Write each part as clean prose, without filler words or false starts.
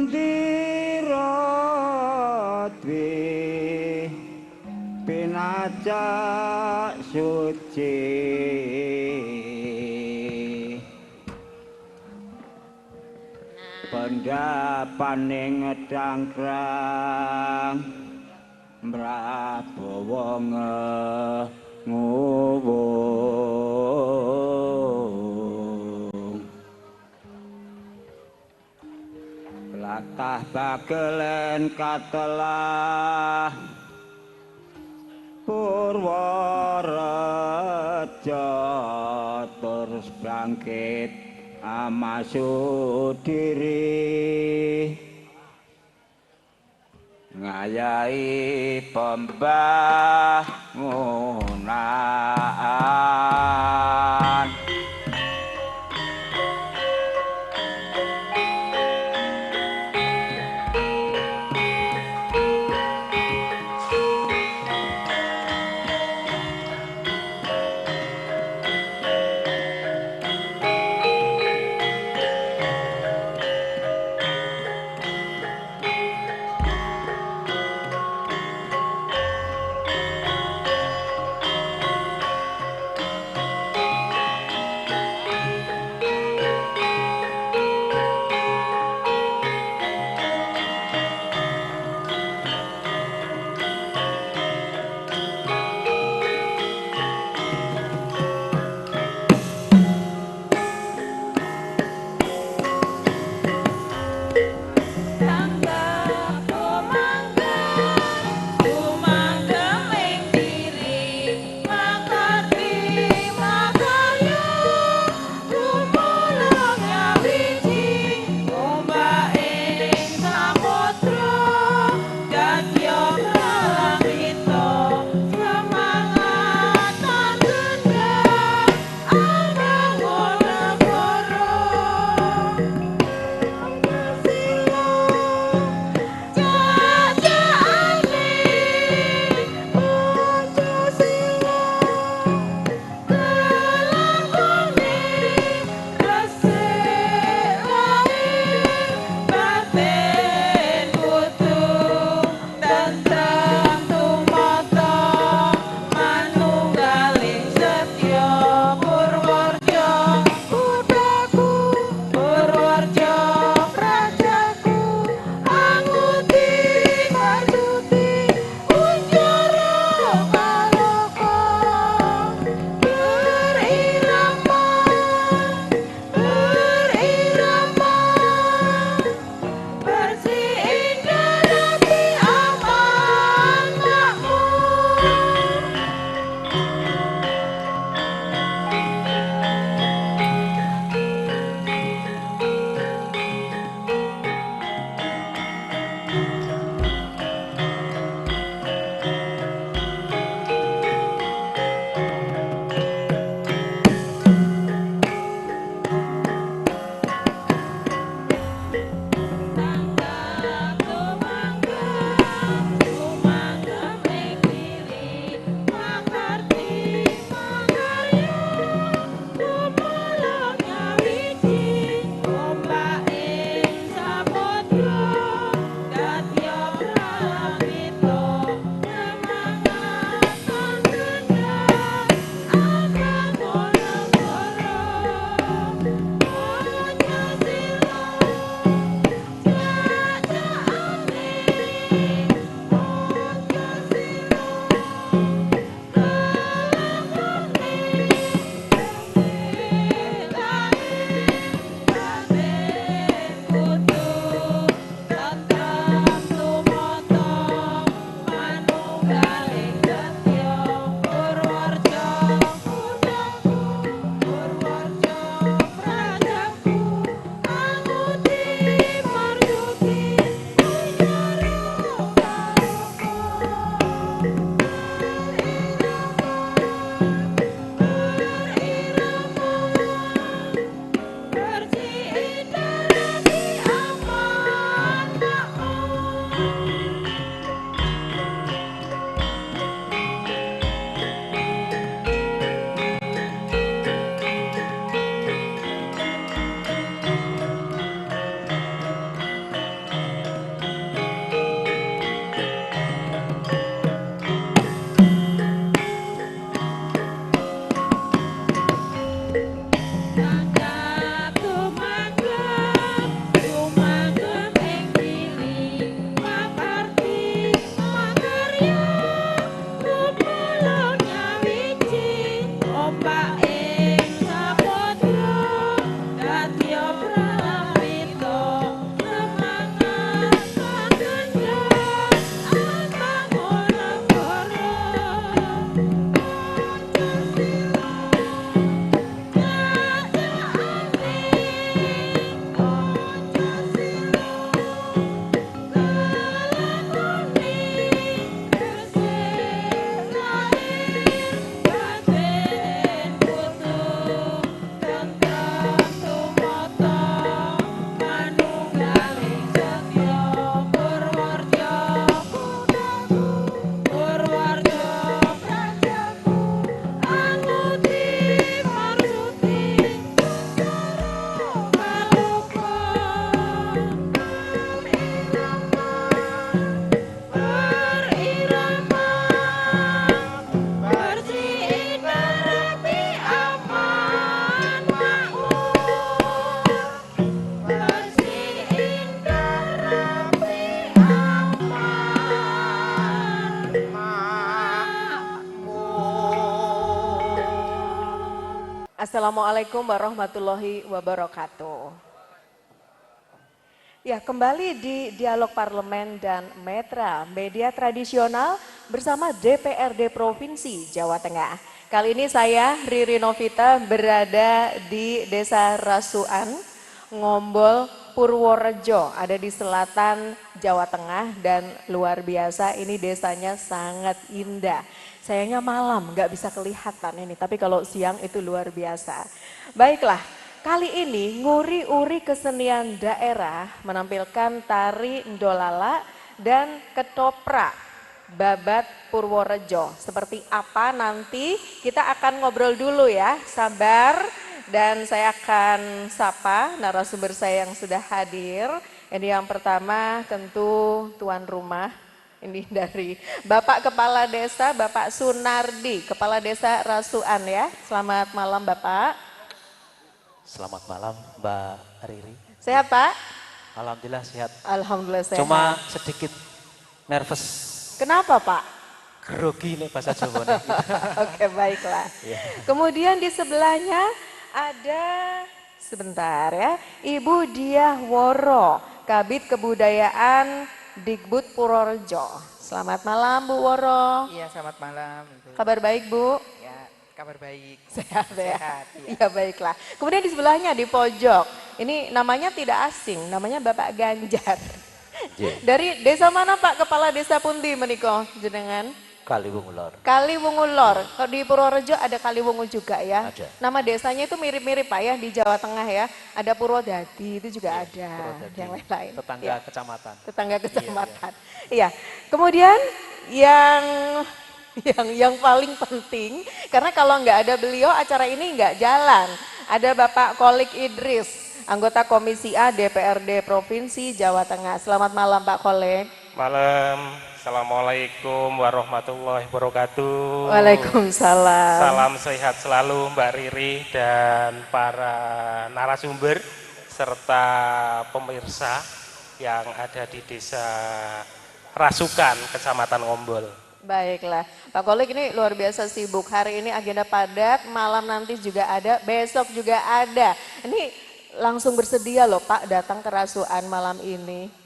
mandira dwi pinacak suci pendapaning ngedangkrang mrabawa nguwung latah bagelen katelah Purworejo terus bangkit amasudiri ngayahi pembangunan Assalamualaikum warahmatullahi wabarakatuh. Ya, kembali di Dialog Parlemen dan Metra Media Tradisional bersama DPRD Provinsi Jawa Tengah. Kali ini saya, Riri Novita, berada di Desa Rasuan, Ngombol, Purworejo, ada di selatan Jawa Tengah dan luar biasa ini desanya sangat indah. Sayangnya malam nggak bisa kelihatan ini, tapi kalau siang itu luar biasa. Baiklah, kali ini nguri-uri kesenian daerah menampilkan tari ndolala dan ketoprak Babat Purworejo. Seperti apa nanti kita akan ngobrol dulu ya, sabar. Dan saya akan sapa narasumber saya yang sudah hadir. Ini yang pertama tentu tuan rumah. Ini dari Bapak Kepala Desa, Bapak Sunardi, Kepala Desa Rasuan ya. Selamat malam Bapak. Selamat malam Mbak Riri. Sehat Pak? Alhamdulillah sehat. Alhamdulillah sehat. Cuma sedikit nervous. Kenapa Pak? Grogi nih bahasa Jawa nih. Oke baiklah. Ya. Kemudian di sebelahnya ada sebentar ya, Ibu Diah Woro, Kabid Kebudayaan Dikbud Purworejo. Selamat malam Bu Woro. Iya, selamat malam. Ibu. Kabar baik Bu? Ya, kabar baik. Sehat ya? Sehat, iya. Iya baiklah. Kemudian di sebelahnya di pojok, ini namanya tidak asing, namanya Bapak Ganjar. Dari desa mana Pak? Kepala Desa Pundi meniko jenengan? Kaliwung Lor. Kaliwungu Lor. Kalau di Purworejo ada Kaliwungu juga ya. Ada. Nama desanya itu mirip-mirip Pak ya di Jawa Tengah ya. Ada Purwodadi itu juga ada. Purwodadi. Yang lain-lain. Tetangga Ya, kecamatan. tetangga kecamatan. Iya. Kemudian yang yang paling penting karena kalau nggak ada beliau acara ini nggak jalan. Ada Bapak Kolik Idris, anggota Komisi A DPRD Provinsi Jawa Tengah. Selamat malam Pak Kolik. Malam, Assalamualaikum warahmatullahi wabarakatuh. Waalaikumsalam. Salam sehat selalu Mbak Riri dan para narasumber serta pemirsa yang ada di Desa Rasukan, Kecamatan Ngombol. Baiklah, Pak Kolik ini luar biasa sibuk. Hari ini agenda padat, malam nanti juga ada, besok juga ada. Ini langsung bersedia loh Pak datang ke Rasuan malam ini.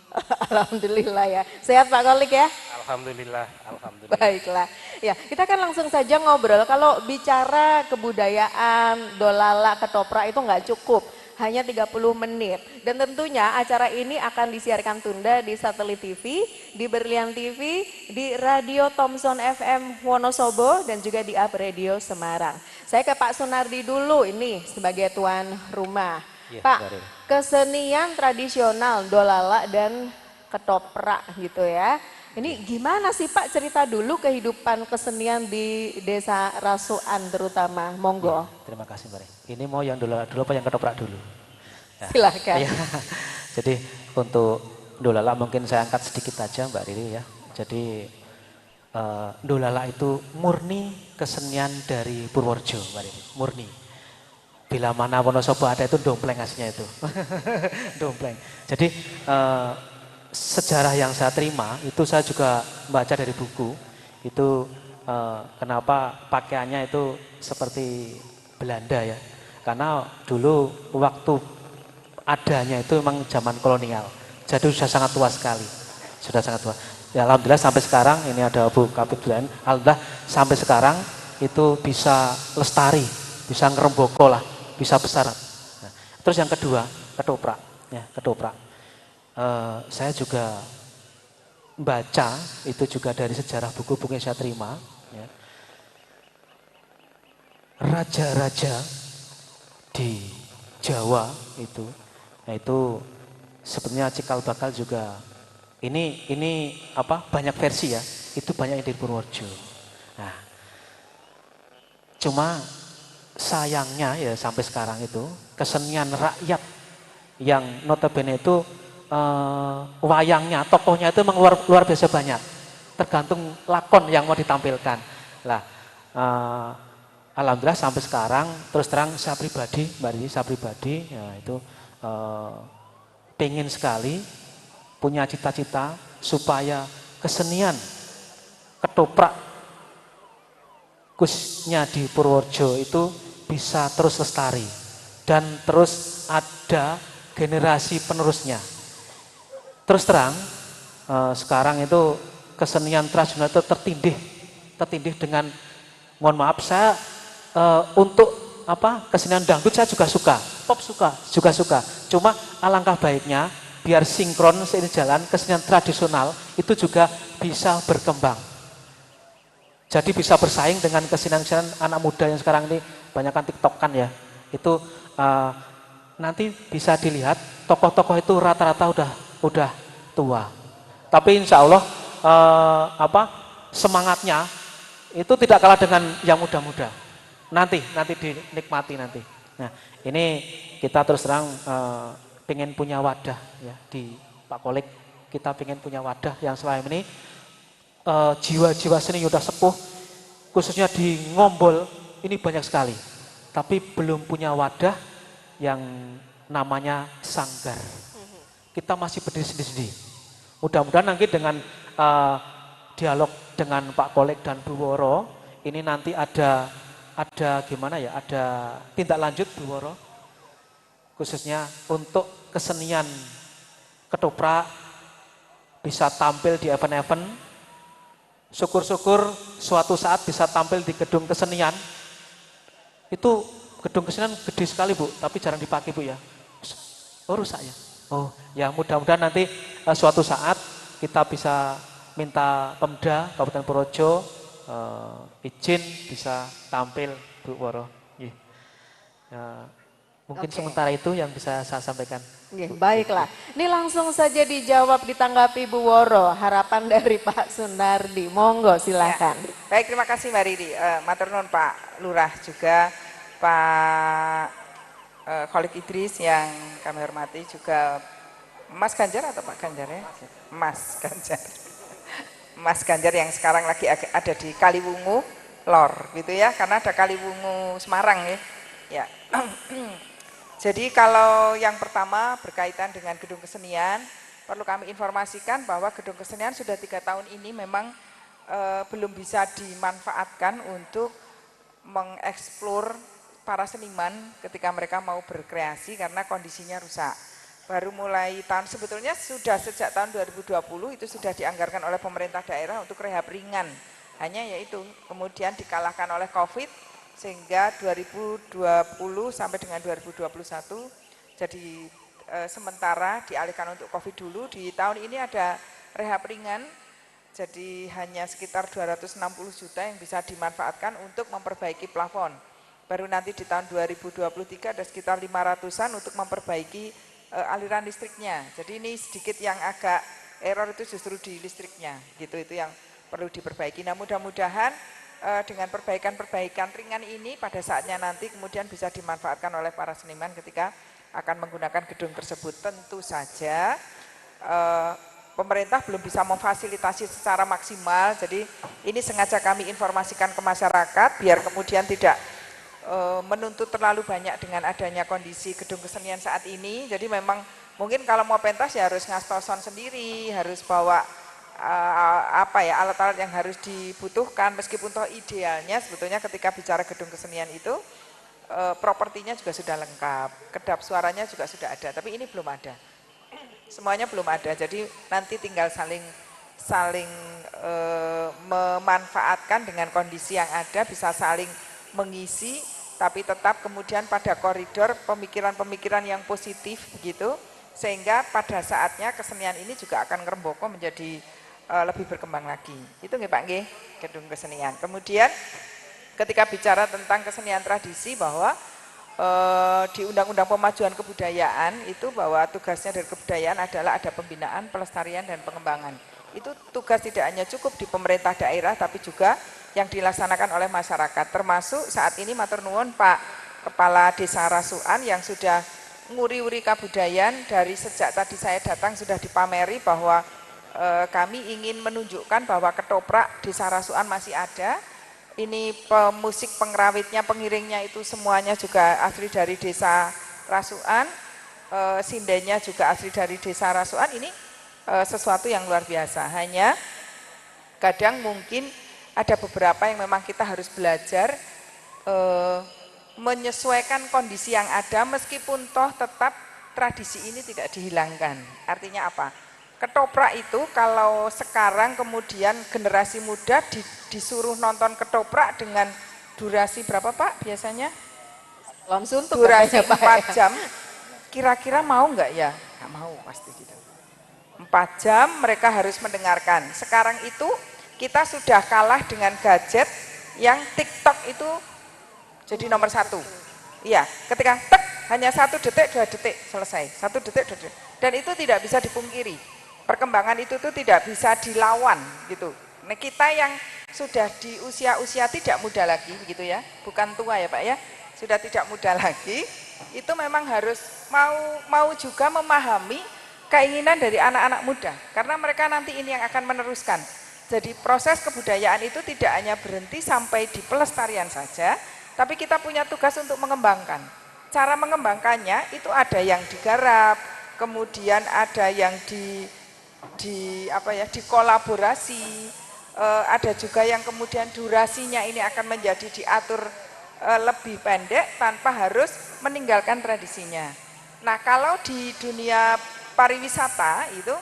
Alhamdulillah ya. Sehat Pak Kolik ya? Alhamdulillah, alhamdulillah. Baiklah. Ya, kita kan langsung saja ngobrol. Kalau bicara kebudayaan, dolala, ketoprak itu nggak cukup. Hanya 30 menit. Dan tentunya acara ini akan disiarkan tunda di Satelit TV, di Berlian TV, di Radio Thomson FM Wonosobo, dan juga di Up Radio Semarang. Saya ke Pak Sunardi dulu ini sebagai tuan rumah. Ya, Pak, Mbak Riri. kesenian tradisional dolala dan ketoprak gitu ya. Ini gimana sih Pak cerita dulu kehidupan kesenian di Desa Rasuan terutama, monggo. Terima kasih Mbak Riri. Ini mau yang dolala dulu apa yang ketoprak dulu? Ya. Silahkan. Ya. Jadi untuk dolala mungkin saya angkat sedikit aja Mbak Riri ya. Jadi dolala itu murni kesenian dari Purworejo Mbak Riri, murni. Bila mana Wonosobo ada itu dompleng aslinya itu. Dompleng. Jadi sejarah yang saya terima itu saya juga baca dari buku. Itu kenapa pakaiannya itu seperti Belanda ya. Karena dulu waktu adanya itu memang zaman kolonial. Jadi sudah sangat tua sekali. Sudah sangat tua. Ya, alhamdulillah sampai sekarang ini ada Bu Kapit Bulain. Alhamdulillah sampai sekarang itu bisa lestari, bisa ngeremboko lah. Bisa besar. Nah, terus yang kedua, ketoprak. Ya, ketoprak. Saya juga baca itu juga dari sejarah buku-buku yang saya terima. Ya. Raja-raja di Jawa itu, nah itu sebenarnya cikal bakal juga. Ini apa? Banyak versi ya. Itu banyak yang dari Purworejo. Nah, cuma sayangnya ya sampai sekarang itu kesenian rakyat yang notabene itu wayangnya, tokohnya itu memang luar biasa banyak. Tergantung lakon yang mau ditampilkan. Lah, alhamdulillah sampai sekarang terus terang saya pribadi, Mbak Riri, saya pribadi ya itu pengen sekali punya cita-cita supaya kesenian ketoprak khususnya di Purworejo itu bisa terus lestari dan terus ada generasi penerusnya. Terus terang sekarang itu kesenian tradisional itu tertindih dengan, mohon maaf, saya untuk kesenian dangdut saya juga suka, pop juga suka. Cuma alangkah baiknya biar sinkron seiring jalan kesenian tradisional itu juga bisa berkembang. Jadi bisa bersaing dengan kesenian-kesenian anak muda yang sekarang ini banyakkan TikTok kan ya. Itu nanti bisa dilihat tokoh-tokoh itu rata-rata udah tua. Tapi insya Allah semangatnya itu tidak kalah dengan yang muda-muda. Nanti dinikmati nanti. Nah, ini kita terus terang pengen punya wadah ya di Pak Kolik. Kita pengen punya wadah yang selama ini jiwa-jiwa seni udah sepuh, khususnya di Ngombol ini banyak sekali. Tapi belum punya wadah yang namanya sanggar. Kita masih berdiri sendiri-sendiri. Mudah-mudahan nanti dengan dialog dengan Pak Kolik dan Bu Woro, ini nanti ada gimana ya, ada tindak lanjut Bu Woro, khususnya untuk kesenian ketoprak bisa tampil di event-event. Syukur-syukur suatu saat bisa tampil di gedung kesenian. Itu gedung kesenian gede sekali Bu, tapi jarang dipakai Bu ya. Oh rusak ya? Oh ya, mudah-mudahan nanti suatu saat kita bisa minta Pemda Kabupaten Purworejo izin bisa tampil Bu Woro. Ya, mungkin sementara itu yang bisa saya sampaikan. Baiklah, ini langsung saja dijawab, ditanggapi Bu Woro, harapan dari Pak Sunardi. Monggo silakan. Ya. Baik, terima kasih Mbak Riri. Matur nuwun Pak Lurah juga, Pak Kholik Idris yang kami hormati, juga Mas Ganjar atau Pak Ganjar ya? Mas Ganjar. Mas Ganjar yang sekarang lagi ada di Kaliwungu Lor gitu ya, karena ada Kaliwungu Semarang ya. Ya. Jadi kalau yang pertama berkaitan dengan gedung kesenian, perlu kami informasikan bahwa gedung kesenian sudah 3 tahun ini memang belum bisa dimanfaatkan untuk mengeksplor para seniman ketika mereka mau berkreasi karena kondisinya rusak. Baru mulai sebetulnya sudah sejak tahun 2020 itu sudah dianggarkan oleh pemerintah daerah untuk rehab ringan. Hanya yaitu kemudian dikalahkan oleh COVID, sehingga 2020 sampai dengan 2021 jadi sementara dialihkan untuk COVID dulu. Di tahun ini ada rehab ringan, jadi hanya sekitar 260 juta yang bisa dimanfaatkan untuk memperbaiki plafon. Baru nanti di tahun 2023 ada sekitar 500-an untuk memperbaiki aliran listriknya. Jadi ini sedikit yang agak error itu justru di listriknya, gitu, itu yang perlu diperbaiki. Nah, mudah-mudahan dengan perbaikan-perbaikan ringan ini pada saatnya nanti kemudian bisa dimanfaatkan oleh para seniman ketika akan menggunakan gedung tersebut. Tentu saja pemerintah belum bisa memfasilitasi secara maksimal, jadi ini sengaja kami informasikan ke masyarakat biar kemudian tidak menuntut terlalu banyak dengan adanya kondisi gedung kesenian saat ini. Jadi memang mungkin kalau mau pentas ya harus ngastoson sendiri, harus bawa alat-alat yang harus dibutuhkan, meskipun toh idealnya sebetulnya ketika bicara gedung kesenian itu propertinya juga sudah lengkap, kedap suaranya juga sudah ada, tapi ini belum ada, semuanya belum ada. Jadi nanti tinggal saling memanfaatkan dengan kondisi yang ada, bisa saling mengisi, tapi tetap kemudian pada koridor pemikiran-pemikiran yang positif begitu, sehingga pada saatnya kesenian ini juga akan ngeremboko menjadi lebih berkembang lagi. Itu nggih Pak nggih, gedung kesenian. Kemudian ketika bicara tentang kesenian tradisi, bahwa di Undang-Undang Pemajuan Kebudayaan itu bahwa tugasnya dari kebudayaan adalah ada pembinaan, pelestarian dan pengembangan. Itu tugas tidak hanya cukup di pemerintah daerah tapi juga yang dilaksanakan oleh masyarakat. Termasuk saat ini matur nuwun Pak Kepala Desa Rasukan yang sudah nguri-uri kabudayaan, dari sejak tadi saya datang sudah dipameri bahwa kami ingin menunjukkan bahwa ketoprak Desa Rasukan masih ada. Ini pemusik, pengrawitnya, pengiringnya itu semuanya juga asli dari Desa Rasukan, sindennya juga asli dari Desa Rasukan. Ini sesuatu yang luar biasa. Hanya kadang mungkin ada beberapa yang memang kita harus belajar menyesuaikan kondisi yang ada meskipun toh tetap tradisi ini tidak dihilangkan. Artinya apa? Ketoprak itu kalau sekarang kemudian generasi muda disuruh nonton ketoprak dengan durasi berapa Pak biasanya? Lam suntuk Durasi katanya, Pak, 4 jam, kira-kira mau nggak ya? Nggak mau pasti gitu. 4 jam mereka harus mendengarkan. Sekarang itu kita sudah kalah dengan gadget yang TikTok itu jadi nomor 1. Iya, ketika tek hanya 1 detik, 2 detik selesai. 1 detik, 2 detik. Dan itu tidak bisa dipungkiri. Perkembangan itu tuh tidak bisa dilawan gitu. Nah, kita yang sudah di usia-usia tidak muda lagi gitu ya, bukan tua ya Pak ya, sudah tidak muda lagi, itu memang harus mau juga memahami keinginan dari anak-anak muda, karena mereka nanti ini yang akan meneruskan. Jadi proses kebudayaan itu tidak hanya berhenti sampai di pelestarian saja, tapi kita punya tugas untuk mengembangkan. Cara mengembangkannya itu ada yang digarap, kemudian ada yang dikolaborasi, ada juga yang kemudian durasinya ini akan menjadi diatur lebih pendek tanpa harus meninggalkan tradisinya. Nah, kalau di dunia pariwisata itu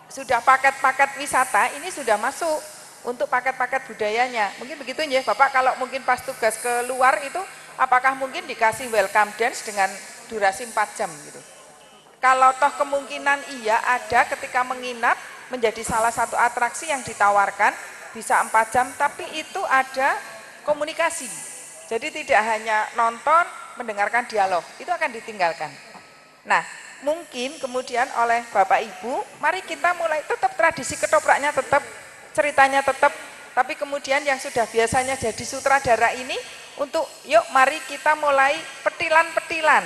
sudah paket-paket wisata ini sudah masuk untuk paket-paket budayanya. Mungkin begitu ya Bapak, kalau mungkin pas tugas ke luar itu apakah mungkin dikasih welcome dance dengan durasi 4 jam gitu. Kalau toh kemungkinan iya ada ketika menginap menjadi salah satu atraksi yang ditawarkan bisa 4 jam, tapi itu ada komunikasi. Jadi tidak hanya nonton, mendengarkan dialog, itu akan ditinggalkan. Nah, mungkin kemudian oleh Bapak Ibu, mari kita mulai tetap tradisi ketopraknya tetap, ceritanya tetap, tapi kemudian yang sudah biasanya jadi sutradara ini untuk yuk mari kita mulai petilan-petilan.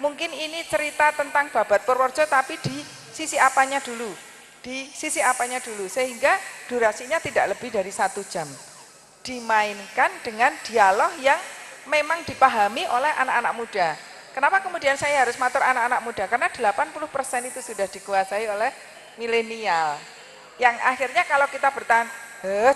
Mungkin ini cerita tentang Babat Purworejo tapi di sisi apanya dulu, sehingga durasinya tidak lebih dari 1 jam. Dimainkan dengan dialog yang memang dipahami oleh anak-anak muda. Kenapa kemudian saya harus matur anak-anak muda? Karena 80% itu sudah dikuasai oleh milenial. Yang akhirnya kalau kita bertahan,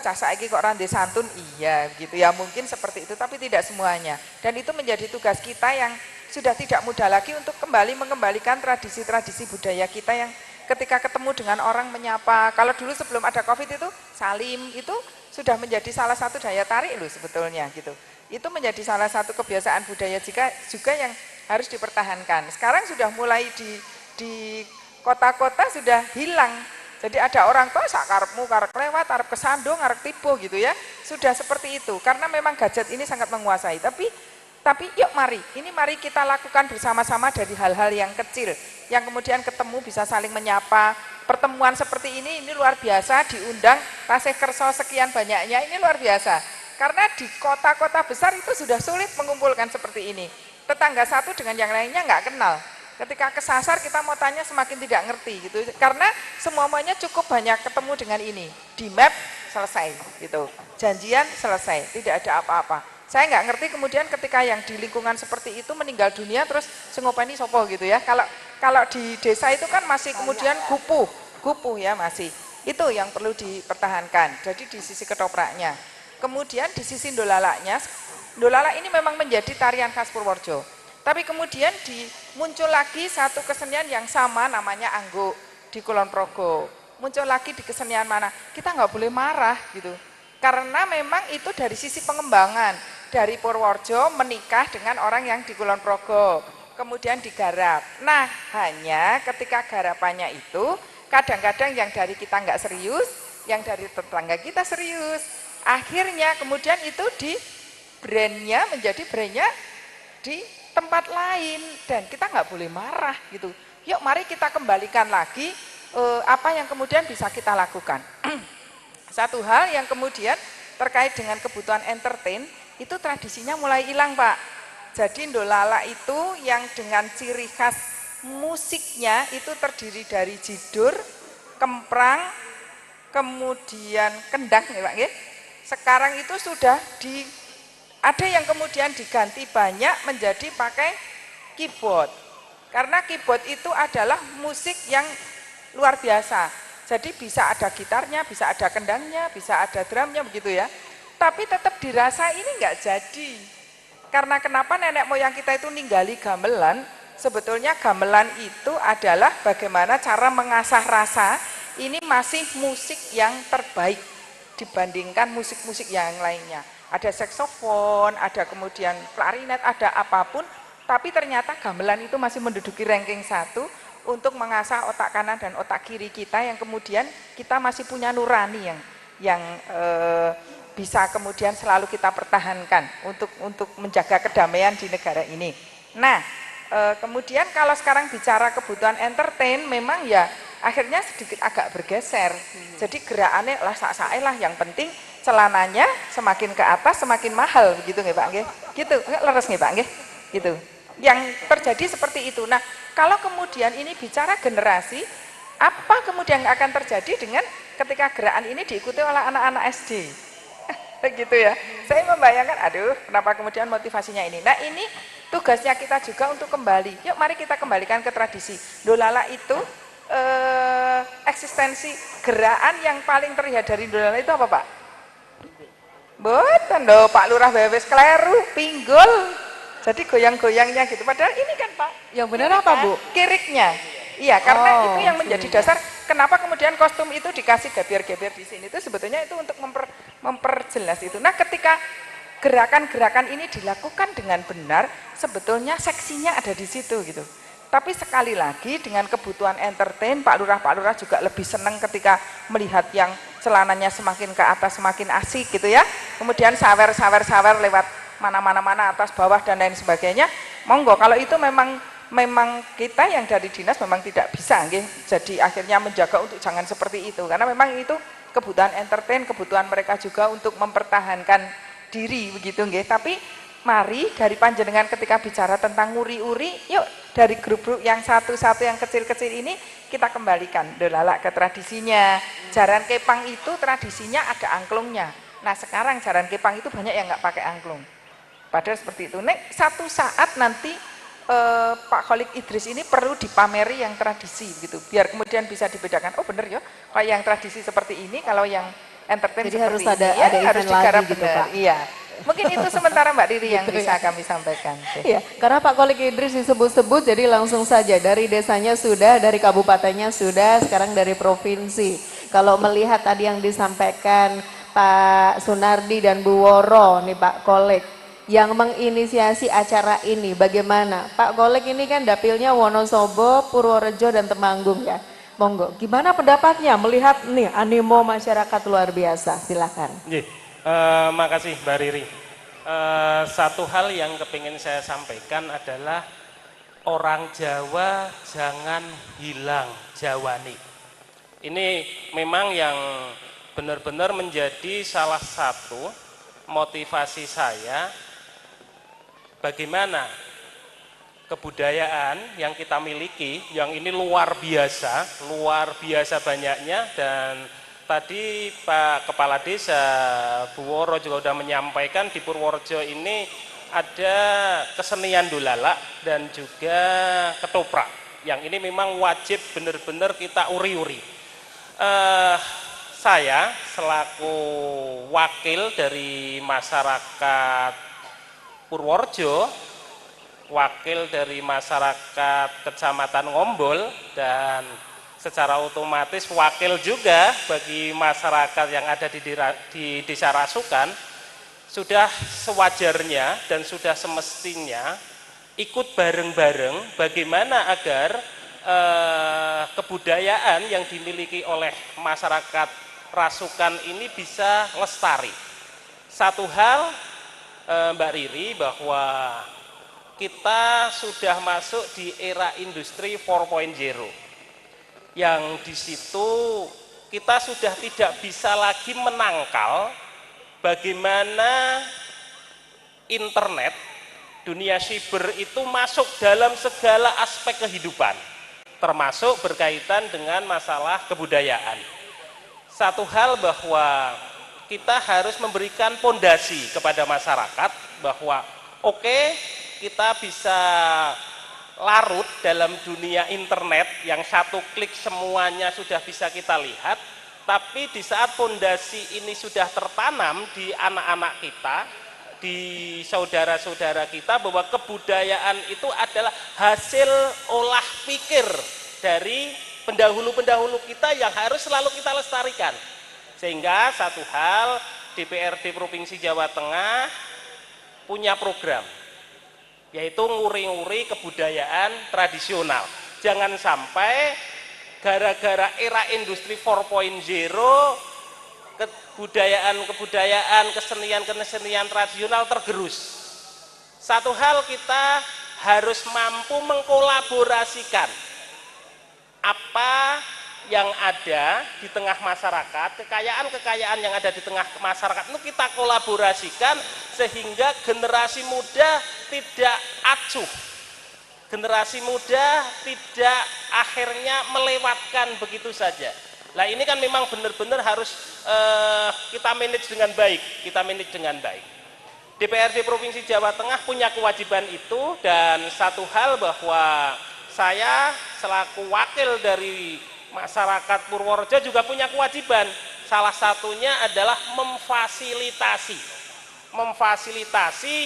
cah saiki kok rande santun, iya gitu ya, mungkin seperti itu, tapi tidak semuanya. Dan itu menjadi tugas kita yang sudah tidak mudah lagi untuk kembali mengembalikan tradisi-tradisi budaya kita yang ketika ketemu dengan orang menyapa. Kalau dulu sebelum ada Covid itu salim itu sudah menjadi salah satu daya tarik loh sebetulnya gitu. Itu menjadi salah satu kebiasaan budaya juga yang harus dipertahankan. Sekarang sudah mulai di kota-kota sudah hilang. Jadi ada orang kok sakarepmu karek lewat, arep kesandung, arep tibo gitu ya. Sudah seperti itu karena memang gadget ini sangat menguasai. Tapi yuk mari kita lakukan bersama-sama dari hal-hal yang kecil, yang kemudian ketemu bisa saling menyapa. Pertemuan seperti ini luar biasa, diundang tasih kerso sekian banyaknya, ini luar biasa. Karena di kota-kota besar itu sudah sulit mengumpulkan seperti ini. Tetangga satu dengan yang lainnya nggak kenal. Ketika kesasar kita mau tanya semakin tidak ngerti gitu. Karena semuanya cukup banyak ketemu dengan ini. Di map selesai gitu. Janjian selesai, tidak ada apa-apa. Saya nggak ngerti kemudian ketika yang di lingkungan seperti itu meninggal dunia terus sengopeni sopo gitu ya. Kalau di desa itu kan masih kemudian gupuh ya masih. Itu yang perlu dipertahankan. Jadi di sisi ketopraknya. Kemudian di sisi dolalaknya, dolala ini memang menjadi tarian khas Purworejo. Tapi kemudian muncul lagi satu kesenian yang sama namanya angguk di Kulon Progo. Muncul lagi di kesenian mana? Kita nggak boleh marah gitu. Karena memang itu dari sisi pengembangan. Dari Purworejo menikah dengan orang yang di Kulon Progo. Kemudian digarap. Nah hanya ketika garapannya itu kadang-kadang yang dari kita nggak serius, yang dari tetangga kita serius. Akhirnya kemudian itu menjadi brandnya di tempat lain dan kita nggak boleh marah gitu. Yuk mari kita kembalikan lagi apa yang kemudian bisa kita lakukan. Satu hal yang kemudian terkait dengan kebutuhan entertain itu tradisinya mulai hilang Pak. Jadi dolala itu yang dengan ciri khas musiknya itu terdiri dari jidur, kemprang, kemudian kendang ya Pak ya. Sekarang itu sudah ada yang kemudian diganti banyak menjadi pakai keyboard. Karena keyboard itu adalah musik yang luar biasa. Jadi bisa ada gitarnya, bisa ada kendangnya, bisa ada drumnya begitu ya. Tapi tetap dirasa ini enggak jadi. Karena kenapa nenek moyang kita itu ninggali gamelan? Sebetulnya gamelan itu adalah bagaimana cara mengasah rasa. Ini masih musik yang terbaik dibandingkan musik-musik yang lainnya. Ada saksofon, ada kemudian klarinet, ada apapun, tapi ternyata gamelan itu masih menduduki ranking 1 untuk mengasah otak kanan dan otak kiri kita, yang kemudian kita masih punya nurani yang bisa kemudian selalu kita pertahankan untuk menjaga kedamaian di negara ini. Nah, kemudian kalau sekarang bicara kebutuhan entertain, memang ya akhirnya sedikit agak bergeser. Jadi gerakannya lah sak-sae lah, yang penting celananya semakin ke atas semakin mahal, begitu nggih Pak nggih? Gitu, leres nggih Pak nggih? Gitu. Yang terjadi seperti itu. Nah, kalau kemudian ini bicara generasi, apa kemudian akan terjadi dengan ketika gerakan ini diikuti oleh anak-anak SD? Gitu ya. Saya membayangkan, aduh, kenapa kemudian motivasinya ini. Nah, ini tugasnya kita juga untuk kembali. Yuk, mari kita kembalikan ke tradisi. Dolala itu eksistensi gerakan yang paling terlihat dari Dolala itu apa, Pak? Boten lho, Pak Lurah wewes kleru, pinggul. Jadi goyang-goyangnya gitu. Padahal ini kan, Pak, yang benar apa, Bu? Kiriknya. Iya, karena itu yang menjadi dasar kenapa kemudian kostum itu dikasih geber-geber di sini, itu sebetulnya itu untuk memperjelas itu. Nah, ketika gerakan-gerakan ini dilakukan dengan benar, sebetulnya seksinya ada di situ gitu. Tapi sekali lagi dengan kebutuhan entertain, Pak Lurah juga lebih senang ketika melihat yang celananya semakin ke atas semakin asik gitu ya. Kemudian sawer lewat mana-mana atas bawah dan lain sebagainya. Monggo, kalau itu memang kita yang dari dinas memang tidak bisa nggih. Jadi akhirnya menjaga untuk jangan seperti itu, karena memang itu kebutuhan entertain, kebutuhan mereka juga untuk mempertahankan diri begitu nggih. Tapi mari dari panjenengan ketika bicara tentang nguri-uri, yuk dari grup-grup yang satu-satu yang kecil-kecil ini kita kembalikan Dolala ke tradisinya. Jaran Kepang itu tradisinya ada angklungnya. Nah, sekarang jaran Kepang itu banyak yang nggak pakai angklung. Padahal seperti itu. Nek satu saat nanti Pak Kholik Idris ini perlu dipameri yang tradisi gitu, biar kemudian bisa dibedakan. Oh bener ya, kalau yang tradisi seperti ini, kalau yang entertain jadi seperti harus ini, ada ya, event harus digarap lagi gitu, benar. Pak. Iya. Mungkin itu sementara Mbak Riri yang Gitu bisa ya. kami sampaikan. Iya, karena Pak Kholik Idris disebut-sebut, jadi langsung saja dari desanya sudah, dari kabupatennya sudah, sekarang dari provinsi. Kalau melihat tadi yang disampaikan Pak Sunardi dan Bu Woro, nih Pak Kholik, yang menginisiasi acara ini, bagaimana? Pak Kholik ini kan dapilnya Wonosobo, Purworejo, dan Temanggung ya. Monggo, gimana pendapatnya melihat nih animo masyarakat luar biasa? Silahkan. Makasih Mbak Riri. Satu hal yang kepingin saya sampaikan adalah orang Jawa jangan hilang Jawani. Ini memang yang benar-benar menjadi salah satu motivasi saya, bagaimana kebudayaan yang kita miliki, yang ini luar biasa banyaknya. Dan tadi Pak Kepala Desa Bu Woro juga sudah menyampaikan di Purworejo ini ada kesenian Dolala dan juga ketoprak, yang ini memang wajib benar-benar kita uri-uri. Saya selaku wakil dari masyarakat Purworejo, wakil dari masyarakat Kecamatan Ngombol, dan secara otomatis wakil juga bagi masyarakat yang ada di Desa Rasukan, sudah sewajarnya dan sudah semestinya ikut bareng-bareng bagaimana agar kebudayaan yang dimiliki oleh masyarakat Rasukan ini bisa lestari. Satu hal Mbak Riri, bahwa kita sudah masuk di era industri 4.0, yang di situ kita sudah tidak bisa lagi menangkal bagaimana internet, dunia siber itu masuk dalam segala aspek kehidupan, termasuk berkaitan dengan masalah kebudayaan. Satu hal bahwa kita harus memberikan pondasi kepada masyarakat bahwa oke, kita bisa larut dalam dunia internet yang satu klik semuanya sudah bisa kita lihat, tapi di saat pondasi ini sudah tertanam di anak-anak kita, di saudara-saudara kita bahwa kebudayaan itu adalah hasil olah pikir dari pendahulu-pendahulu kita yang harus selalu kita lestarikan. Sehingga satu hal, DPRD Provinsi Jawa Tengah punya program, yaitu nguri-nguri kebudayaan tradisional. Jangan sampai gara-gara era industri 4.0 kebudayaan, kesenian tradisional tergerus. Satu hal, kita harus mampu mengkolaborasikan apa yang ada di tengah masyarakat, kekayaan yang ada di tengah masyarakat itu kita kolaborasikan sehingga generasi muda tidak acuh. Generasi muda tidak akhirnya melewatkan begitu saja. Nah ini kan memang benar-benar harus kita manage dengan baik, DPRD Provinsi Jawa Tengah punya kewajiban itu, dan satu hal bahwa saya selaku wakil dari masyarakat Purworejo juga punya kewajiban. Salah satunya adalah memfasilitasi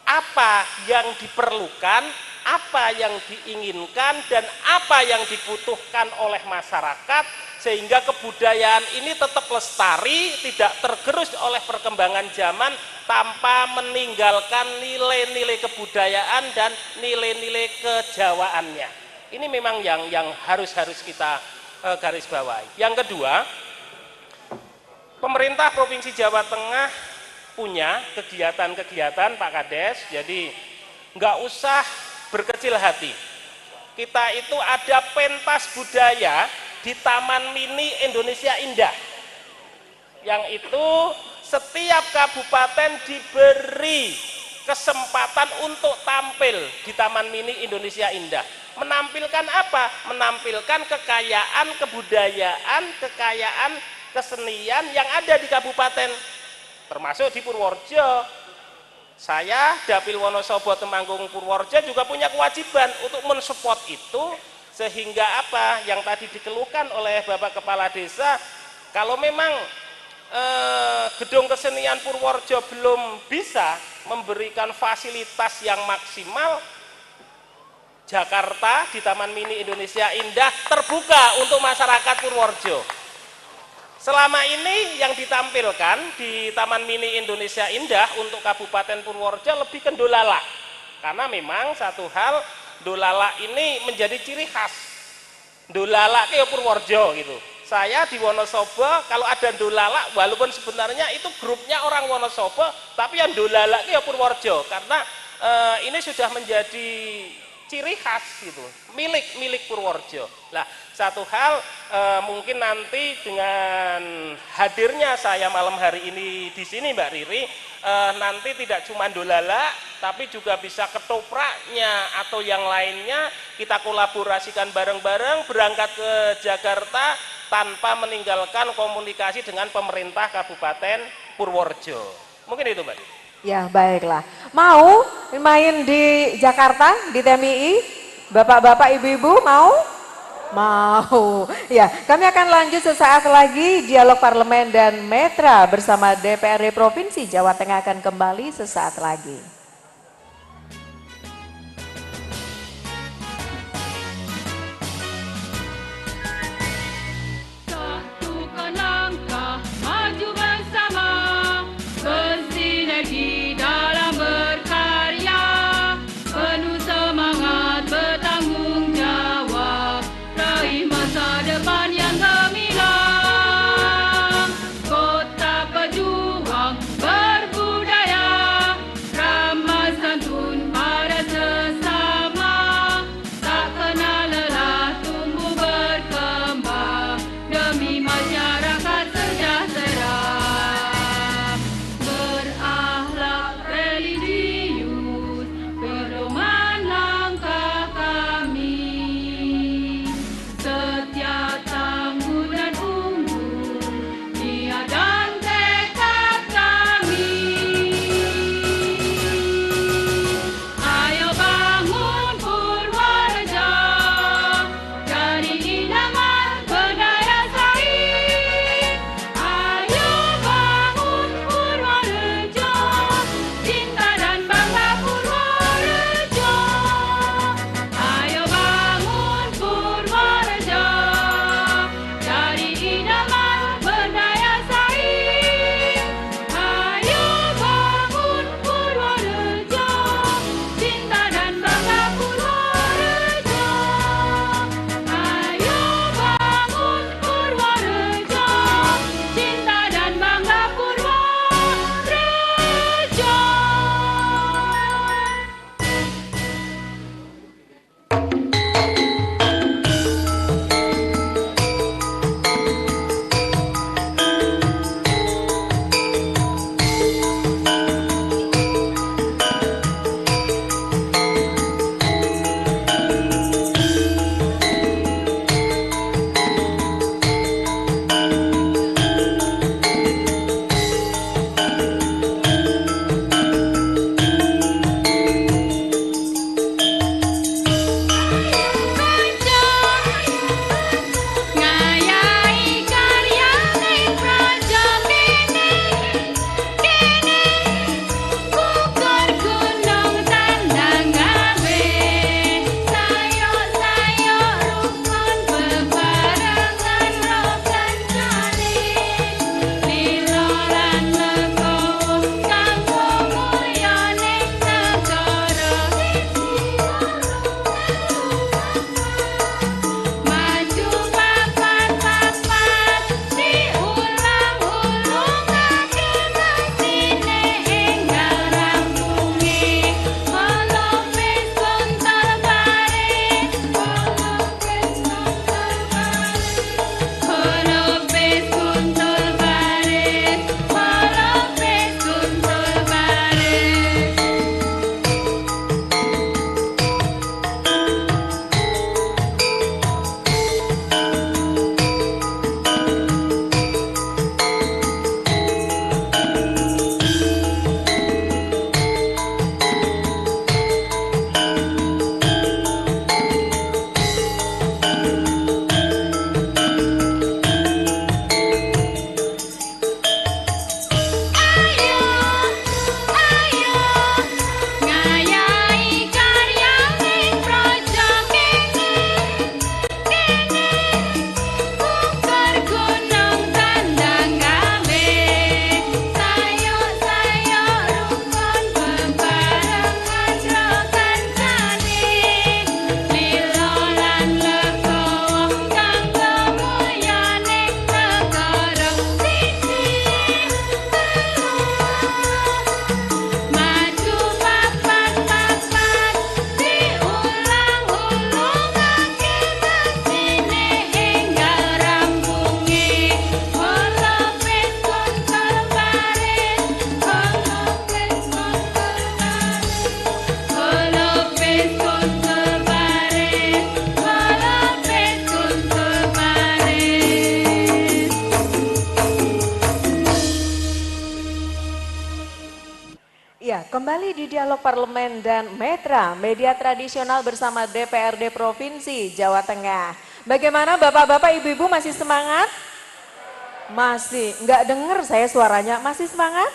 apa yang diperlukan, apa yang diinginkan, dan apa yang dibutuhkan oleh masyarakat, sehingga kebudayaan ini tetap lestari, tidak tergerus oleh perkembangan zaman, tanpa meninggalkan nilai-nilai kebudayaan dan nilai-nilai kejawaannya. Ini memang yang harus kita garis bawahi. Yang kedua, pemerintah Provinsi Jawa Tengah punya kegiatan-kegiatan Pak Kades, jadi nggak usah berkecil hati. Kita itu ada pentas budaya di Taman Mini Indonesia Indah, yang itu setiap kabupaten diberi kesempatan untuk tampil di Taman Mini Indonesia Indah. Menampilkan apa? Menampilkan kekayaan kebudayaan, kekayaan kesenian yang ada di kabupaten, termasuk di Purworejo. Saya, Dapil Wonosobo Temanggung Purworejo, juga punya kewajiban untuk mensupport itu, sehingga apa yang tadi dikeluhkan oleh Bapak Kepala Desa, kalau memang gedung kesenian Purworejo belum bisa memberikan fasilitas yang maksimal, Jakarta di Taman Mini Indonesia Indah terbuka untuk masyarakat Purworejo. Selama ini yang ditampilkan di Taman Mini Indonesia Indah untuk Kabupaten Purworejo lebih ke dolala, karena memang satu hal, dolala ini menjadi ciri khas. Dolala ke Purworejo gitu. Saya di Wonosobo kalau ada dolala, walaupun sebenarnya itu grupnya orang Wonosobo, tapi yang dolala ke Purworejo, karena ini sudah menjadi ciri khas gitu, milik Purworejo. Nah, satu hal mungkin nanti dengan hadirnya saya malam hari ini di sini Mbak Riri, nanti tidak cuma dolala, tapi juga bisa ketopraknya atau yang lainnya kita kolaborasikan bareng-bareng, berangkat ke Jakarta tanpa meninggalkan komunikasi dengan pemerintah Kabupaten Purworejo. Mungkin itu Mbak Riri. Ya baiklah, mau main di Jakarta, di TMII, bapak-bapak, ibu-ibu mau? Mau. Ya, kami akan lanjut sesaat lagi, dialog parlemen dan metra bersama DPRD Provinsi Jawa Tengah akan kembali sesaat lagi. Satukan langkah maju bersama, bersinergi dalam berkarya, penuh semangat bertanggung jawab, raih masa depan yang gemilang. Kota pejuang berbudaya, ramah Ya, kembali di Dialog Parlemen dan Metra, media tradisional bersama DPRD Provinsi Jawa Tengah. Bagaimana Bapak-Bapak, Ibu-Ibu masih semangat? Masih, nggak dengar saya suaranya, masih semangat?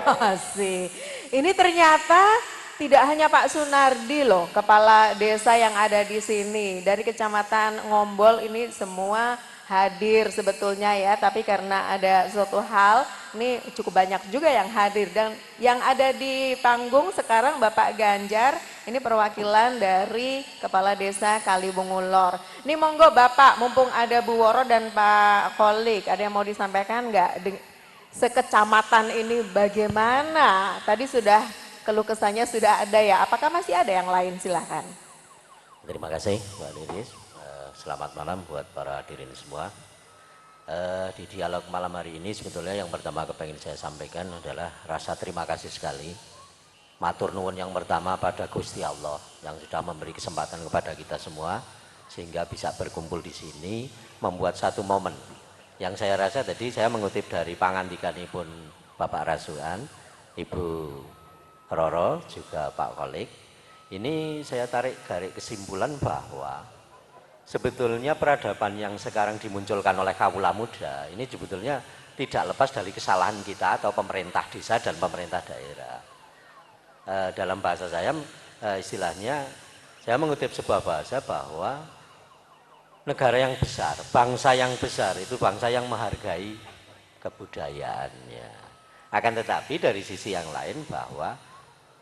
Masih. Ini ternyata tidak hanya Pak Sunardi loh, kepala desa yang ada di sini. Dari Kecamatan Ngombol ini semua hadir sebetulnya ya, tapi karena ada suatu hal, ini cukup banyak juga yang hadir. Dan yang ada di panggung sekarang Bapak Ganjar, ini perwakilan dari Kepala Desa Kalibungulor. Ini monggo Bapak, mumpung ada Bu Woro dan Pak Kholik, ada yang mau disampaikan nggak? Sekecamatan ini bagaimana? Tadi sudah keluh kesahnya sudah ada ya, apakah masih ada yang lain? Silahkan. Terima kasih Mbak Liris. Selamat malam buat para hadirin semua. Di dialog malam hari ini sebetulnya yang pertama kepengen saya sampaikan adalah rasa terima kasih sekali. Matur nuwun yang pertama pada Gusti Allah yang sudah memberi kesempatan kepada kita semua sehingga bisa berkumpul di sini membuat satu momen. Yang saya rasa tadi saya mengutip dari pangandikanipun Bapak Rasuan, Ibu Roro juga Pak Kholik. Ini saya tarik garis kesimpulan bahwa sebetulnya peradaban yang sekarang dimunculkan oleh kawula muda ini sebetulnya tidak lepas dari kesalahan kita atau pemerintah desa dan pemerintah daerah. Dalam bahasa saya istilahnya saya mengutip sebuah bahasa bahwa negara yang besar, bangsa yang besar itu bangsa yang menghargai kebudayaannya. Akan tetapi dari sisi yang lain bahwa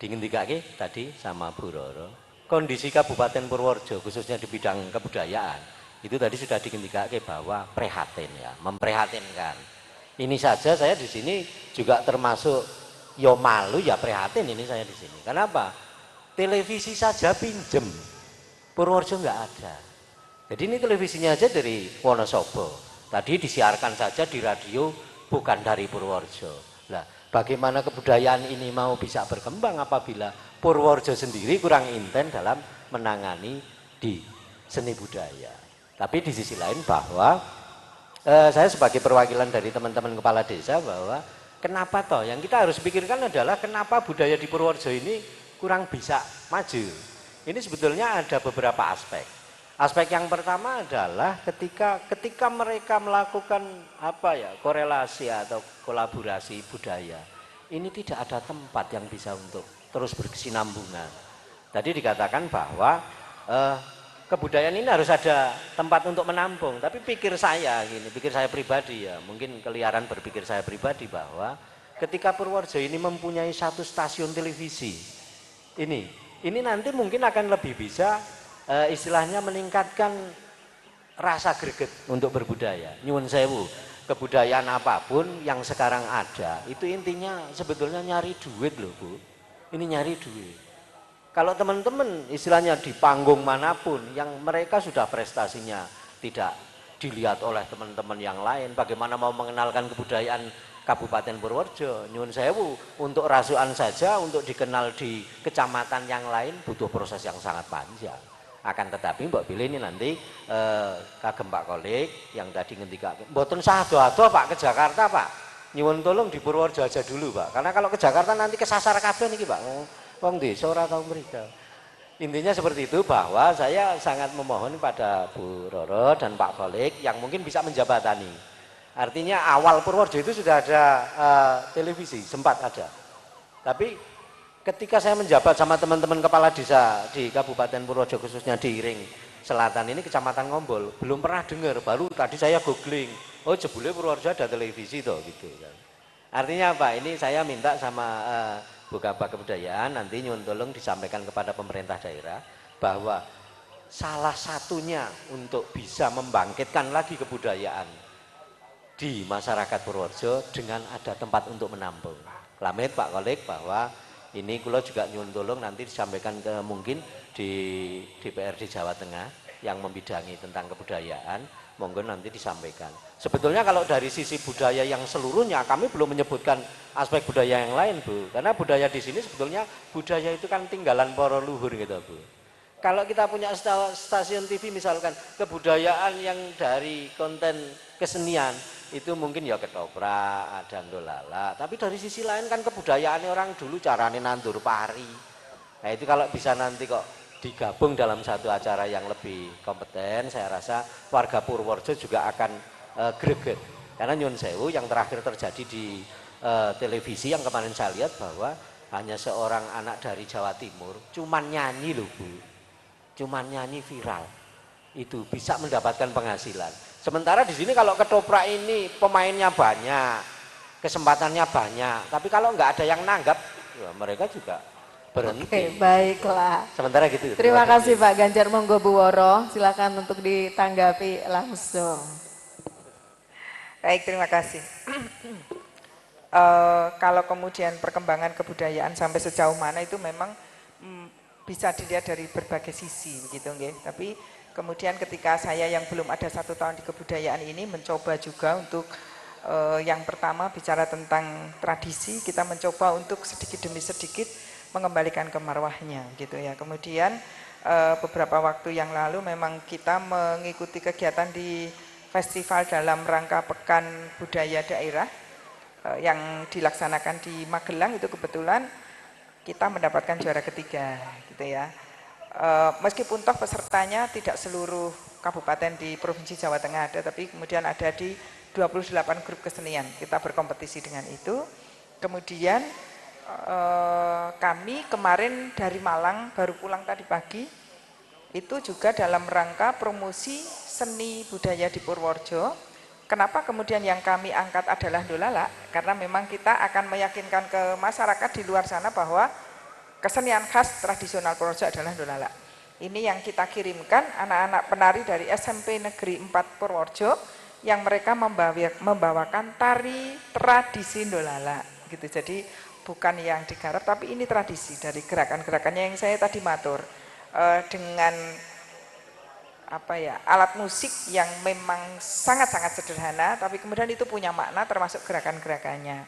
dingendikake tadi sama Bu Roro, kondisi Kabupaten Purworejo khususnya di bidang kebudayaan itu tadi sudah dingendikake bahwa prihatin ya, memprihatinkan. Ini saja saya di sini juga termasuk yo malu ya prihatin ini saya di sini. Kenapa? Televisi saja pinjem, Purworejo nggak ada. Jadi ini televisinya aja dari Wonosobo. Tadi disiarkan saja di radio bukan dari Purworejo. Nah, bagaimana kebudayaan ini mau bisa berkembang apabila Purworejo sendiri kurang intent dalam menangani di seni budaya. Tapi di sisi lain bahwa saya sebagai perwakilan dari teman-teman kepala desa bahwa kenapa toh yang kita harus pikirkan adalah kenapa budaya di Purworejo ini kurang bisa maju. Ini sebetulnya ada beberapa aspek. Aspek yang pertama adalah ketika mereka melakukan korelasi atau kolaborasi budaya, ini tidak ada tempat yang bisa untuk terus berkesinambungan. Tadi dikatakan bahwa kebudayaan ini harus ada tempat untuk menampung. Tapi pikir saya pribadi ya, mungkin keliaran berpikir saya pribadi bahwa ketika Purworejo ini mempunyai satu stasiun televisi, ini nanti mungkin akan lebih bisa istilahnya meningkatkan rasa greget untuk berbudaya. Nyuwun sewu, kebudayaan apapun yang sekarang ada itu intinya sebetulnya nyari duit loh Bu. Ini nyari duit. Kalau teman-teman istilahnya di panggung manapun yang mereka sudah prestasinya tidak dilihat oleh teman-teman yang lain, bagaimana mau mengenalkan kebudayaan Kabupaten Purworejo? Nyuwun sewu, untuk rasukan saja untuk dikenal di kecamatan yang lain butuh proses yang sangat panjang. Akan tetapi mbak pilih ini nanti kagem Pak Kholik yang tadi ngendika mboten sah ado-ado Pak ke Jakarta Pak. Nyuwun tolong di Purworejo aja dulu Pak. Karena kalau ke Jakarta nanti kesasar kabeh niki Pak. Wong desa ora tau mriko. Intinya seperti itu bahwa saya sangat memohon pada Bu Roro dan Pak Kholik yang mungkin bisa menjabatani. Artinya awal Purworejo itu sudah ada televisi, sempat ada. Tapi ketika saya menjabat sama teman-teman kepala desa di Kabupaten Purworejo khususnya di Iring Selatan ini Kecamatan Ngombol, belum pernah dengar, baru tadi saya googling, oh jebule Purworejo ada televisi toh gitu kan. Artinya apa? Ini saya minta sama Bu Kabag Kebudayaan nanti nyuwun tolong disampaikan kepada pemerintah daerah bahwa salah satunya untuk bisa membangkitkan lagi kebudayaan di masyarakat Purworejo dengan ada tempat untuk menampung. Lamit Pak Kholik bahwa ini kula juga nyuwun tolong nanti disampaikan ke mungkin di DPRD Jawa Tengah yang membidangi tentang kebudayaan, monggo nanti disampaikan. Sebetulnya kalau dari sisi budaya yang seluruhnya kami belum menyebutkan aspek budaya yang lain Bu, karena budaya di sini sebetulnya budaya itu kan tinggalan para luhur gitu Bu. Kalau kita punya stasiun TV misalkan kebudayaan yang dari konten kesenian itu mungkin ya ketoprak, ada ndolala. Tapi dari sisi lain kan kebudayaan orang dulu carane nandur pari. Nah itu kalau bisa nanti kok digabung dalam satu acara yang lebih kompeten, saya rasa warga Purworejo juga akan greget. Karena nyun sewu yang terakhir terjadi di televisi yang kemarin saya lihat bahwa hanya seorang anak dari Jawa Timur cuman nyanyi loh Bu, cuman nyanyi viral itu bisa mendapatkan penghasilan. Sementara di sini kalau ketoprak ini pemainnya banyak, kesempatannya banyak, tapi kalau nggak ada yang nanggap, ya mereka juga berhenti. Oke, baiklah. Sementara gitu. Terima kasih Pak Ganjar, monggo Bu Woro, silakan untuk ditanggapi langsung. Baik, terima kasih. Kalau kemudian perkembangan kebudayaan sampai sejauh mana itu memang bisa dilihat dari berbagai sisi, begitu nggih. Tapi kemudian ketika saya yang belum ada 1 tahun di kebudayaan ini mencoba juga untuk yang pertama bicara tentang tradisi, kita mencoba untuk sedikit demi sedikit mengembalikan ke marwahnya, gitu ya. Kemudian beberapa waktu yang lalu memang kita mengikuti kegiatan di festival dalam rangka Pekan Budaya Daerah yang dilaksanakan di Magelang, itu kebetulan kita mendapatkan juara ketiga, gitu ya. Meskipun toh pesertanya tidak seluruh kabupaten di Provinsi Jawa Tengah ada, tapi kemudian ada di 28 grup kesenian, kita berkompetisi dengan itu. Kemudian kami kemarin dari Malang baru pulang tadi pagi, itu juga dalam rangka promosi seni budaya di Purworejo. Kenapa kemudian yang kami angkat adalah ndolala? Karena memang kita akan meyakinkan ke masyarakat di luar sana bahwa kesenian khas tradisional Purworejo adalah ndolala. Ini yang kita kirimkan anak-anak penari dari SMP Negeri 4 Purworejo yang mereka membawakan tari tradisi ndolala gitu. Jadi bukan yang digarap, tapi ini tradisi dari gerakan-gerakannya yang saya tadi matur dengan alat musik yang memang sangat-sangat sederhana, tapi kemudian itu punya makna termasuk gerakan-gerakannya.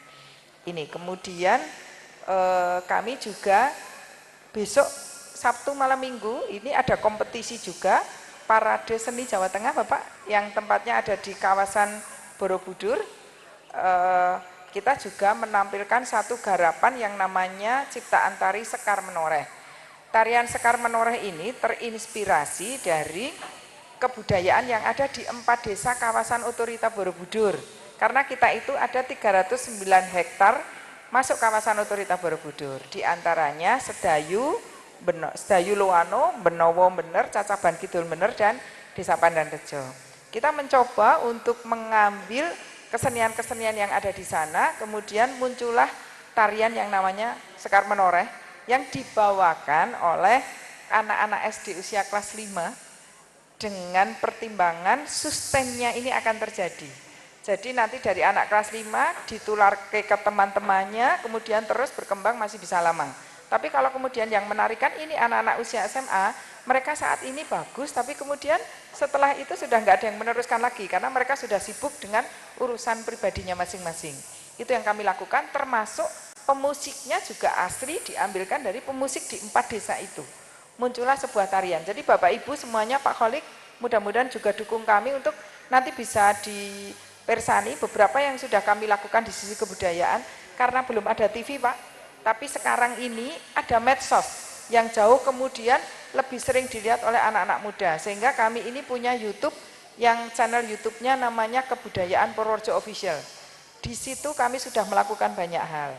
Ini kemudian kami juga besok Sabtu malam Minggu ini ada kompetisi juga parade seni Jawa Tengah Bapak, yang tempatnya ada di kawasan Borobudur. Kita juga menampilkan satu garapan yang namanya ciptaan tari Sekar Menoreh. Tarian Sekar Menoreh ini terinspirasi dari kebudayaan yang ada di 4 desa kawasan otorita Borobudur. Karena kita itu ada 309 hektar masuk kawasan otorita Borobudur. Di antaranya Sedayu, Sedayu Loano, Benowo Bener, Cacaban Kidul Bener, dan Desa Pandanrejo. Kita mencoba untuk mengambil kesenian-kesenian yang ada di sana, kemudian muncullah tarian yang namanya Sekar Menoreh yang dibawakan oleh anak-anak SD usia kelas 5 dengan pertimbangan sustainnya ini akan terjadi. Jadi nanti dari anak kelas 5 ditular ke teman-temannya, kemudian terus berkembang masih bisa lama. Tapi kalau kemudian yang menarikan ini anak-anak usia SMA, mereka saat ini bagus, tapi kemudian setelah itu sudah nggak ada yang meneruskan lagi, karena mereka sudah sibuk dengan urusan pribadinya masing-masing. Itu yang kami lakukan, termasuk pemusiknya juga asli diambilkan dari pemusik di 4 desa itu. Muncullah sebuah tarian. Jadi Bapak Ibu semuanya, Pak Kholik, mudah-mudahan juga dukung kami untuk nanti bisa dipersani beberapa yang sudah kami lakukan di sisi kebudayaan, karena belum ada TV Pak, tapi sekarang ini ada medsos yang jauh kemudian lebih sering dilihat oleh anak-anak muda, sehingga kami ini punya YouTube yang channel YouTube-nya namanya Kebudayaan Purworejo Official. Di situ kami sudah melakukan banyak hal.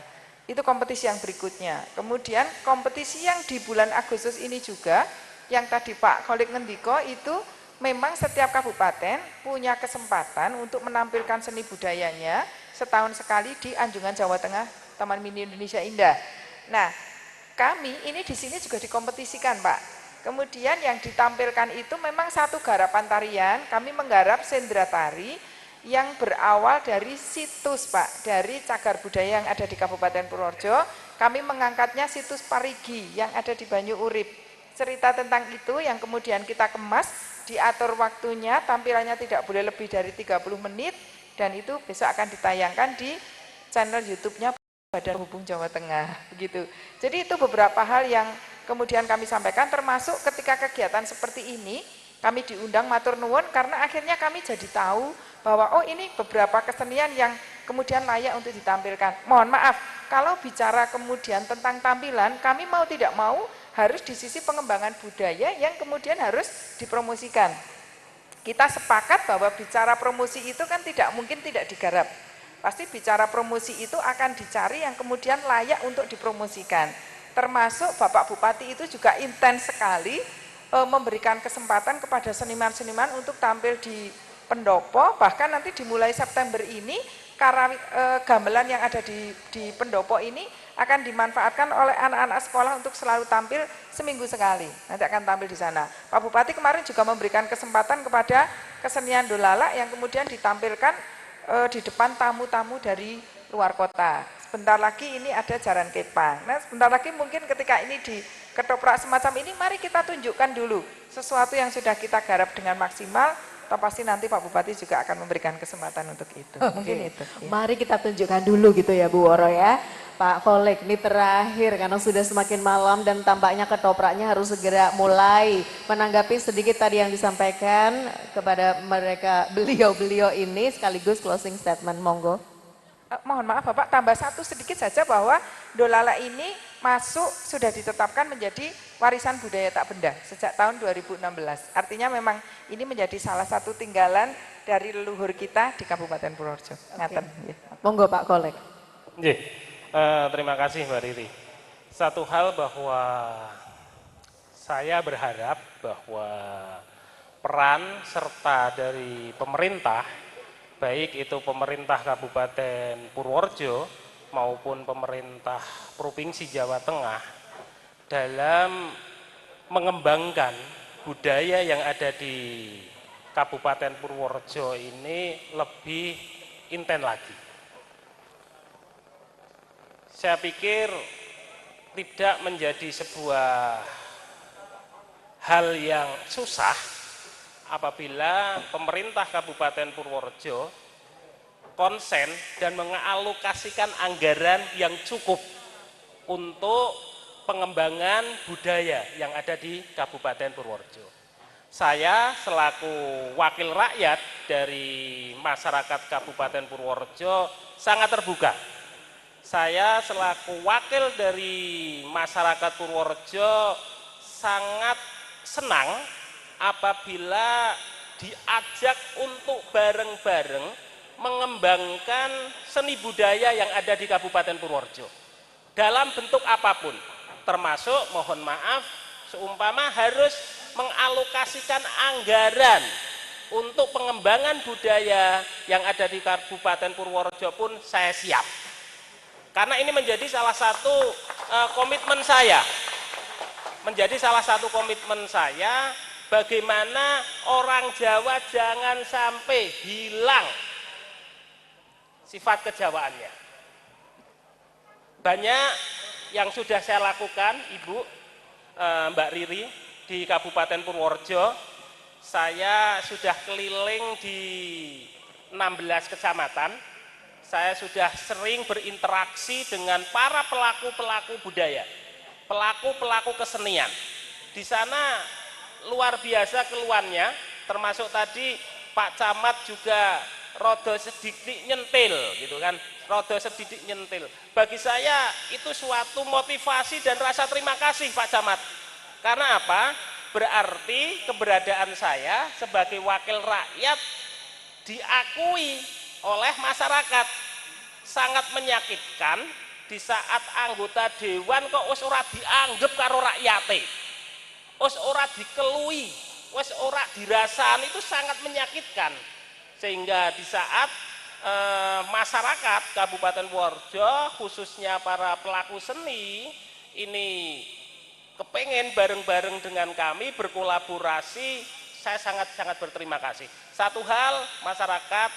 Itu kompetisi yang berikutnya. Kemudian kompetisi yang di bulan Agustus ini juga, yang tadi Pak Kholik ngendiko, itu memang setiap kabupaten punya kesempatan untuk menampilkan seni budayanya setahun sekali di Anjungan Jawa Tengah, Taman Mini Indonesia Indah. Nah, kami ini di sini juga dikompetisikan Pak. Kemudian yang ditampilkan itu memang satu garapan tarian, kami menggarap sendra tari yang berawal dari situs Pak, dari cagar budaya yang ada di Kabupaten Purworejo. Kami mengangkatnya situs Parigi yang ada di Banyu Urip. Cerita tentang itu yang kemudian kita kemas, diatur waktunya, tampilannya tidak boleh lebih dari 30 menit, dan itu besok akan ditayangkan di channel YouTube-nya Badan Hubung Jawa Tengah, begitu. Jadi itu beberapa hal yang kemudian kami sampaikan, termasuk ketika kegiatan seperti ini, kami diundang matur nuwun karena akhirnya kami jadi tahu bahwa oh ini beberapa kesenian yang kemudian layak untuk ditampilkan. Mohon maaf, kalau bicara kemudian tentang tampilan, kami mau tidak mau harus di sisi pengembangan budaya yang kemudian harus dipromosikan. Kita sepakat bahwa bicara promosi itu kan tidak mungkin tidak digarap. Pasti bicara promosi itu akan dicari yang kemudian layak untuk dipromosikan. Termasuk Bapak Bupati itu juga intens sekali memberikan kesempatan kepada seniman-seniman untuk tampil di pendopo, bahkan nanti dimulai September ini gamelan yang ada di pendopo ini akan dimanfaatkan oleh anak-anak sekolah untuk selalu tampil seminggu sekali. Nanti akan tampil di sana. Pak Bupati kemarin juga memberikan kesempatan kepada kesenian Dolala yang kemudian ditampilkan di depan tamu-tamu dari luar kota. Sebentar lagi ini ada Jaran Kepang. Nah, sebentar lagi mungkin ketika ini di ketoprak semacam ini, mari kita tunjukkan dulu sesuatu yang sudah kita garap dengan maksimal. Atau pasti nanti Pak Bupati juga akan memberikan kesempatan untuk itu. Mungkin itu. Ya. Mari kita tunjukkan dulu gitu ya Bu Woro ya. Pak Kholek, ini terakhir karena sudah semakin malam dan tampaknya ketopraknya harus segera mulai. Menanggapi sedikit tadi yang disampaikan kepada mereka beliau-beliau ini sekaligus closing statement, monggo. Mohon maaf Bapak, tambah satu sedikit saja bahwa Dolala ini sudah ditetapkan menjadi warisan budaya tak benda sejak tahun 2016. Artinya memang ini menjadi salah satu tinggalan dari leluhur kita di Kabupaten Purworejo. Ngaten. Monggo Pak Kholek. Terima kasih Mbak Riri. Satu hal bahwa saya berharap bahwa peran serta dari pemerintah, baik itu pemerintah Kabupaten Purworejo maupun pemerintah Provinsi Jawa Tengah dalam mengembangkan budaya yang ada di Kabupaten Purworejo ini lebih intens lagi. Saya pikir tidak menjadi sebuah hal yang susah apabila pemerintah Kabupaten Purworejo konsen dan mengalokasikan anggaran yang cukup untuk pengembangan budaya yang ada di Kabupaten Purworejo. Saya selaku wakil rakyat dari masyarakat Kabupaten Purworejo sangat terbuka. Saya selaku wakil dari masyarakat Purworejo sangat senang apabila diajak untuk bareng-bareng mengembangkan seni budaya yang ada di Kabupaten Purworejo dalam bentuk apapun, termasuk mohon maaf seumpama harus mengalokasikan anggaran untuk pengembangan budaya yang ada di Kabupaten Purworejo pun saya siap, karena ini menjadi salah satu komitmen saya, bagaimana orang Jawa jangan sampai hilang sifat kejawaannya. Banyak yang sudah saya lakukan, Ibu, Mbak Riri, di Kabupaten Purworejo. Saya sudah keliling di 16 kecamatan. Saya sudah sering berinteraksi dengan para pelaku-pelaku budaya, pelaku-pelaku kesenian. Di sana luar biasa keluhannya, termasuk tadi Pak Camat juga rodo sedikit nyentil gitu kan, rodo sedikit nyentil. Bagi saya itu suatu motivasi dan rasa terima kasih Pak Camat. Karena apa? Berarti keberadaan saya sebagai wakil rakyat diakui oleh masyarakat. Sangat menyakitkan di saat anggota dewan kok wis ora dianggap karo rakyate, wis ora dikelui, wis ora dirasani, itu sangat menyakitkan. Sehingga di saat masyarakat Kabupaten Purworejo khususnya para pelaku seni ini kepengen bareng-bareng dengan kami berkolaborasi, saya sangat-sangat berterima kasih. Satu hal, masyarakat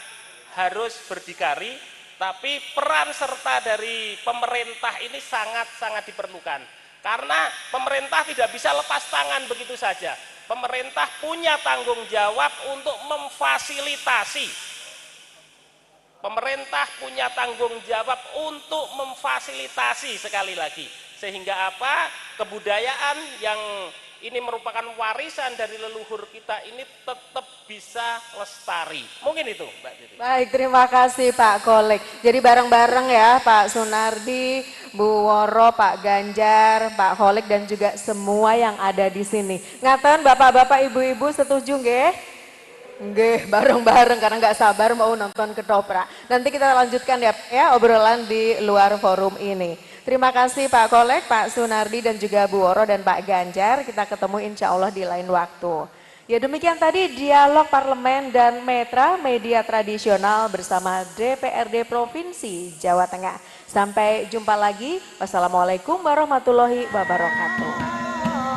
harus berdikari, tapi peran serta dari pemerintah ini sangat-sangat diperlukan. Karena pemerintah tidak bisa lepas tangan begitu saja. Pemerintah punya tanggung jawab untuk memfasilitasi. Pemerintah punya tanggung jawab untuk memfasilitasi sekali lagi. Sehingga apa? Kebudayaan yang ini merupakan warisan dari leluhur kita ini tetap bisa lestari. Mungkin itu Mbak Titi. Baik, terima kasih Pak Kolek. Jadi bareng-bareng ya Pak Sunardi, Bu Woro, Pak Ganjar, Pak Kolek dan juga semua yang ada di sini. Ngaten Bapak-bapak, Ibu-ibu setuju nggih? Nggih, bareng-bareng karena nggak sabar mau nonton ketoprak. Nanti kita lanjutkan ya obrolan di luar forum ini. Terima kasih Pak Kolek, Pak Sunardi dan juga Bu Woro dan Pak Ganjar. Kita ketemu insya Allah di lain waktu. Ya demikian tadi dialog parlemen dan media tradisional bersama DPRD Provinsi Jawa Tengah. Sampai jumpa lagi. Wassalamualaikum warahmatullahi wabarakatuh. Sapa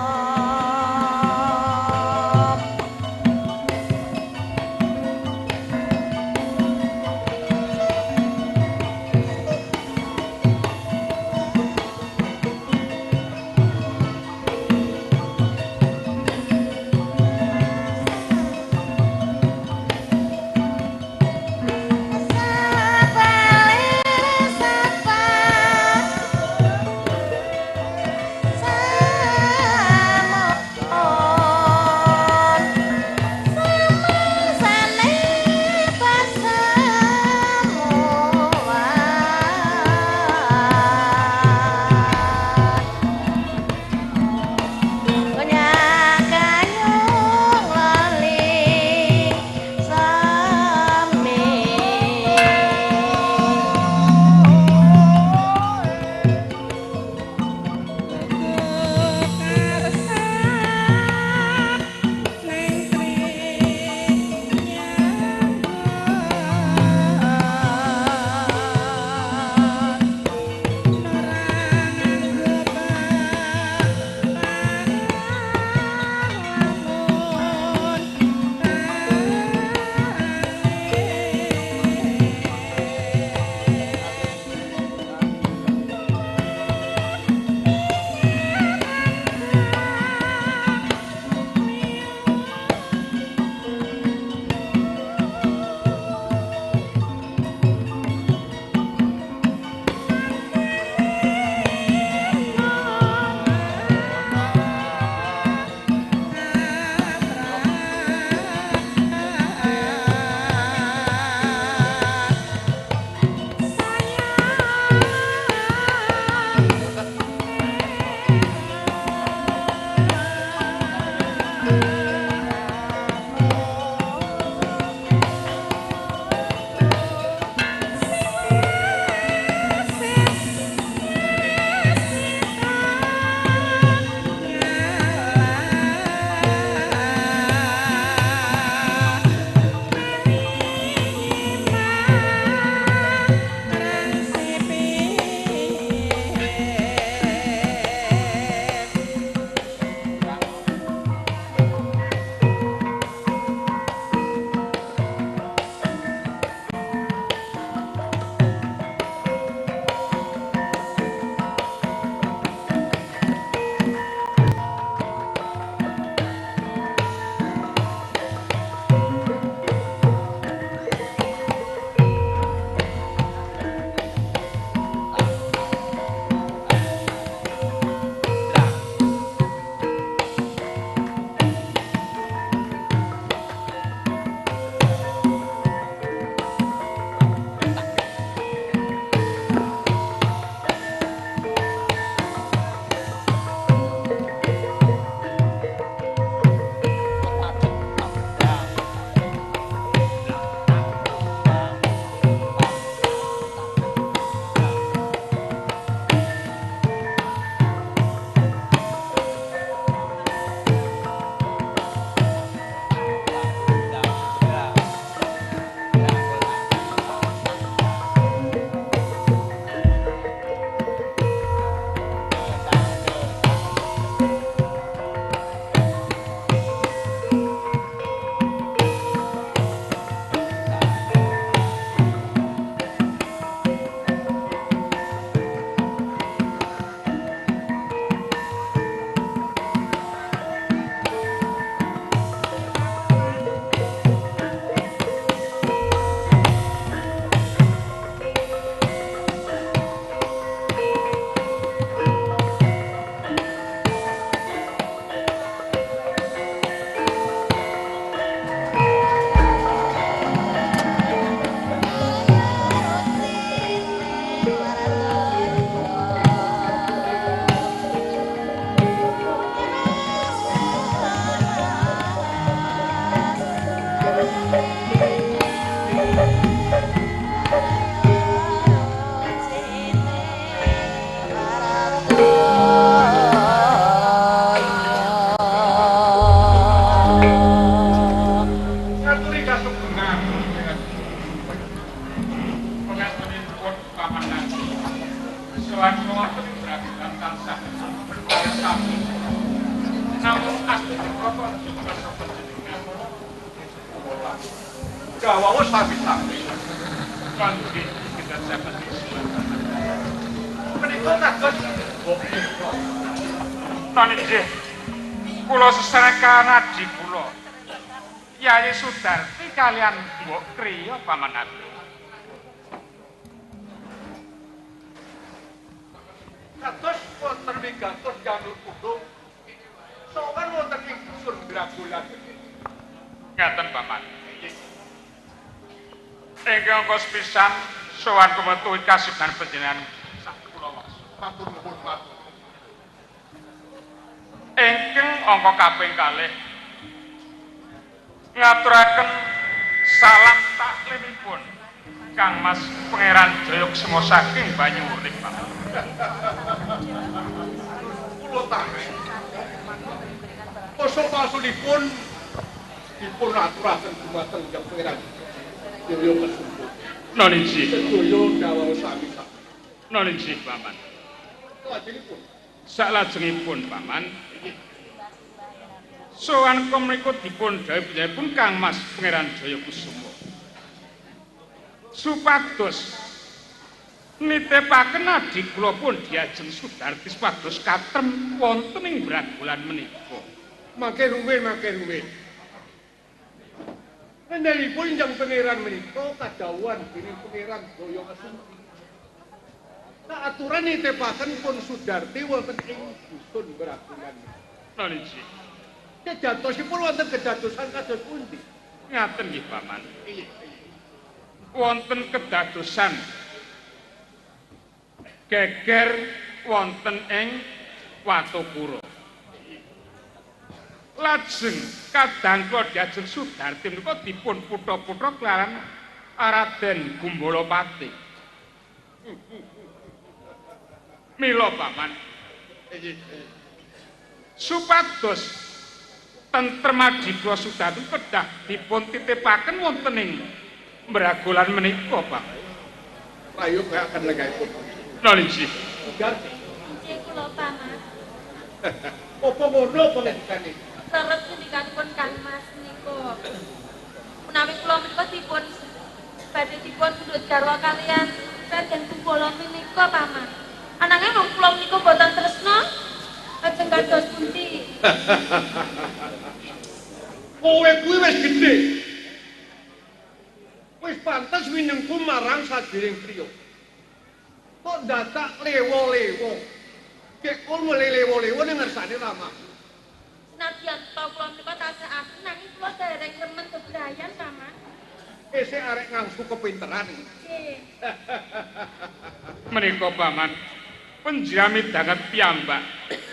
sowan wonten Bragulan tansah berkaya sami. Namun asli prapon juga panjenengan. Gawawa sami-sami. Kanthi kita saged disuwun. Menika kados bukti. Nggih. Kula seserakan adi kula. Yayi Sudarti kalian Mbok Kriya paman ati. Kados wonten wigatos janur kudu. Sowan wonten ing dusun Bragulan. Ngaten paman. Ingkang kos pisan sowan kumetu kasihan panjenengan sak kula matur nuwun matur. Ingkang angka kaping kalih ngaturaken salam taklimipun Kang Mas Pangeran Jayaksema saking Banyurik paman. Kula tarik. Kosok maksudipun dipun aturaken dumateng Kang Pangeran Jayaksema. Naliji sedaya dawa sami-sami. Naliji paman. Lajengipun salajengipun paman sowan menika dipun dawuhipun Kang Mas Pangeran Jayakusuma supados nitepaken adi kula pun diajeng Sudarti supados katrem wonten ing Bragulan menika. Mangke rumiyin. Kendalipun Kang Pangeran menika kadhawuhan dening Pangeran Jayakusuma. Aturan nitepaken pun Sudarti wonten ing dusun Bragulan. Naliji. Kejatosipun wonten kedadosan kados pundi? Ngaten nggih paman. Wonten kedadosan geger wonten ing Watupura. Lajeng kadang kula diajeng Sudarti menika dipun putra-putra kelawan Raden Gumbalapati. Mila paman. Supados tentrem adi kula Sudarti kedah dipun titipaken wonten ing Bragulan menika, Pak. Ayo kaya akan legaipun. Naliji. Sudarti. Nggih kula paman. Apa ngono pangendikane? Terus ngendikanipun Kang Mas nika. Menawi kula menika dipun badhe dipun pundhut garwa kalian Raden Kumbala menika paman. Ananging wong kula menika boten tresna lajeng kados pundi? Kowe kuwi wis gedhe. Wis pantes winengku marang sadèrèng priya. Kok dadak lewo-lewo. Kek kul mulai lewo-lewo ning ngersane Rama. Senadyan to kula menika tasih api nanging kula dereng remen bebrayan paman. Isih arek ngangsu kepinteran. Nggih. Menika paman penjami danget piyambak.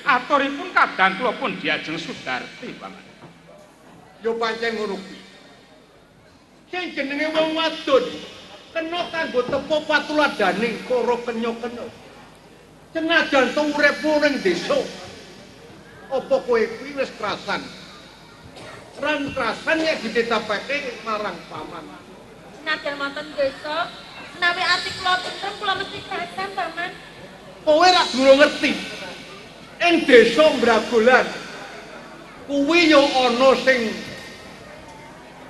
Aturipun kadang kula pun diajeng Sudarti paman. Yo pancen ngono kuwi. Sing jenenge wong wadon kena kanggo tepo patuladane karo kenya-kenya. Senajan to uripmu ning desa. Apa kowe kuwi wis krasan? Ran krasan nek ditetapake marang paman. Senajan wonten desa, menawi ati kula tentrem kula mesti krasan paman. Kowe ra durung ngerti. Ing desa Bragulan kuwi yo ana sing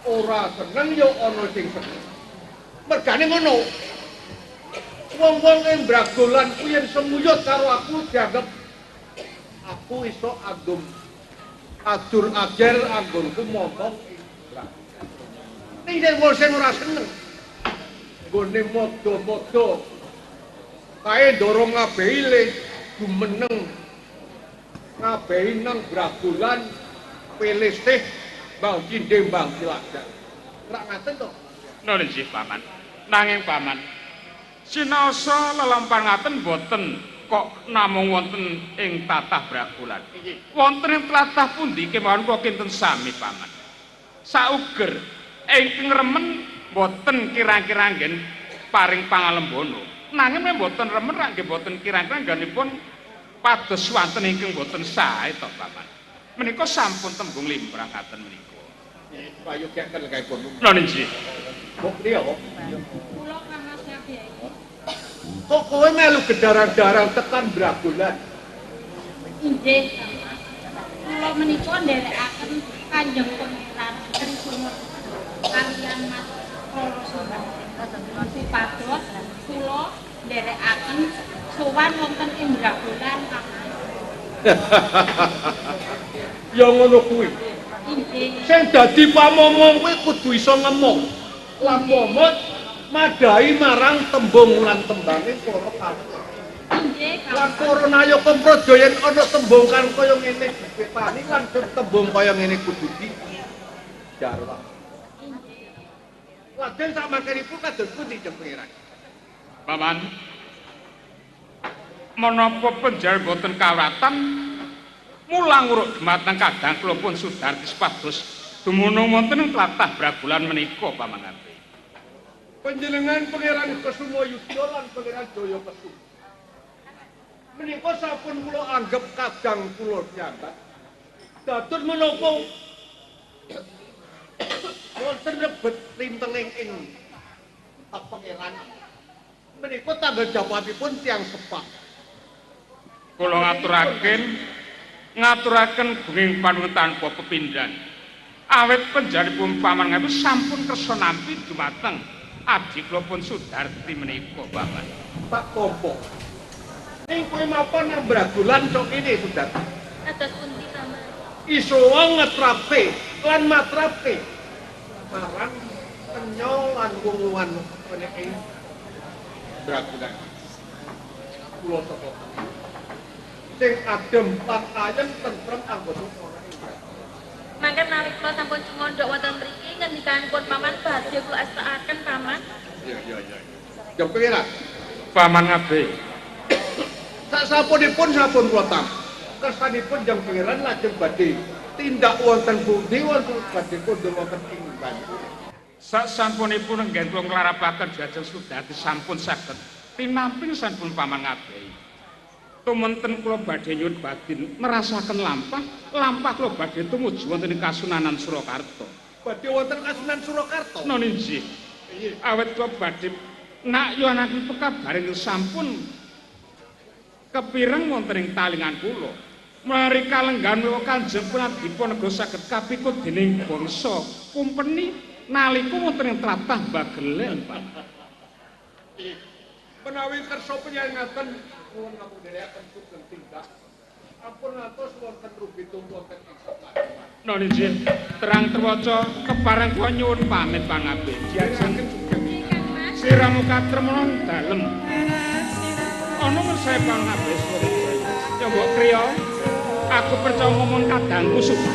ora seneng yo ana sing seneng. Mergane ngono. Wong-wong ing Bragulan kuwi yen semuyut karo aku dianggep aku iso agum adur ajar anggonku montok ing Bragulan. Ning wong sing ora seneng nggone modo-modo kae dorong ngabehi le jumeneng ngabehi nang Bragulan pelestih Bang Cindhe Bang Cilacap. Rak ngaten to? Nggih paman. Nanging paman sinaosa lelampahan ngaten boten kok namung wonten ing tatah Bragulan. Wonten ing tlatah pundi kemawon kok kinten sami paman. Sauger ingkang remen boten kira-kira nggen paring pangalembono. Nanging mboten remen rak nggih boten kira-kira ngganipun pados wonten ingkang boten sae to paman. Menika sampun tembung limbrah ngaten menika. Payu keken gaipun. Lha nggih. Kok priya kok? Kula Kang Mas Nabi. Kok kowe melu gedarang-darang tekan Bragolan? Inggih, kula menika nderekaken Kanjeng Pangeran Sri Sumur kaliyan Mas Roro Sumbang supados kula nderekaken sowan wonten ing Bragolan Paman. Ya ngono kuwi. Inggih. Sing dadi pamomong kuwi kudu iso ngemong. Lampomot madai marang tembung lan tembange para kamu. Inggih, Lan para nayaka praja yen ana tembung kan kaya ngene dipetani lan tembung kaya ngene kudu dijarwa. Lajeng sak mangkenipun kados pundi Jeng Pangeran? Paman, menapa penjal boten kawratan mulang uruk dumateng kadang kula pun Sudarti supados dumunung wonten ing tlatah Bragolan menika Paman Abdi. Panjenengan Pangeran Kesuma Yudha lan Pangeran Jaya Kesuma menika sampun kula anggap kadang kula piyambak. Dados menapa wonten rebet rinteling ing pangeran menika tanggal jawabipun tiyang sepak. Kula ngaturaken gunging panuwun tanpa pepindhan. Awit penjalipun Paman Abdi sampun kersa nampi dumateng abdi kula pun Sudarti menika Paman. Pak Kompo. Ning kowe mapan nang Bragolan sok kene Sudarti. Kados pundi Paman? Iso ngetrape lan matrape marang kenyo lan wong-wongan meniki Bragolan. Kula sapa sing adem lan ayem tentrem anggota ora ing Bragolan. Mangken menawi kula sampun cumondhok wonten mriki ngendikanipun Paman badhe kula astakaken Paman. Iya. Jeng Pangeran. Paman Abdi. Sak sapunipun sampun kula tam. Kersanipun Jeng Pangeran lajeng badhe tindak wonten pundi wonten badhe kondha wonten ing Bantul. Sasampunipun nggen kula nglarapaken Jajeng Sudarti sampun saged tinamping sampun Paman Abdi. Tumunten kula badhe nyuwun badin nerasaken lampah kula badhe tumuju wonten ing Kasunanan Surakarta. Badhe wonten Kasunanan Surakarta. Nun inggih. Awit kula badhe nak yuwanaken pekabaring sampun kepireng wonten ing talingan kula. Mari kalenggan menawa Kanjeng Pradipun saged kapikut dening bangsa kumpeni nalika wonten ing tlatah Bagelen, Pak. Menawi kersa penyangaten nuwun ngapundharaken sugeng tindak. Ampun ngantos wonten rubitung wonten ing sekolah. Nun inggih, terang terwaca kepareng kula nyuwun pamit pangabdi. Diajaken siramu katremon dalem. Ana mersai pangabdi Surabaya. Ya mbok kriya, aku percaya ngomong kadangku suci.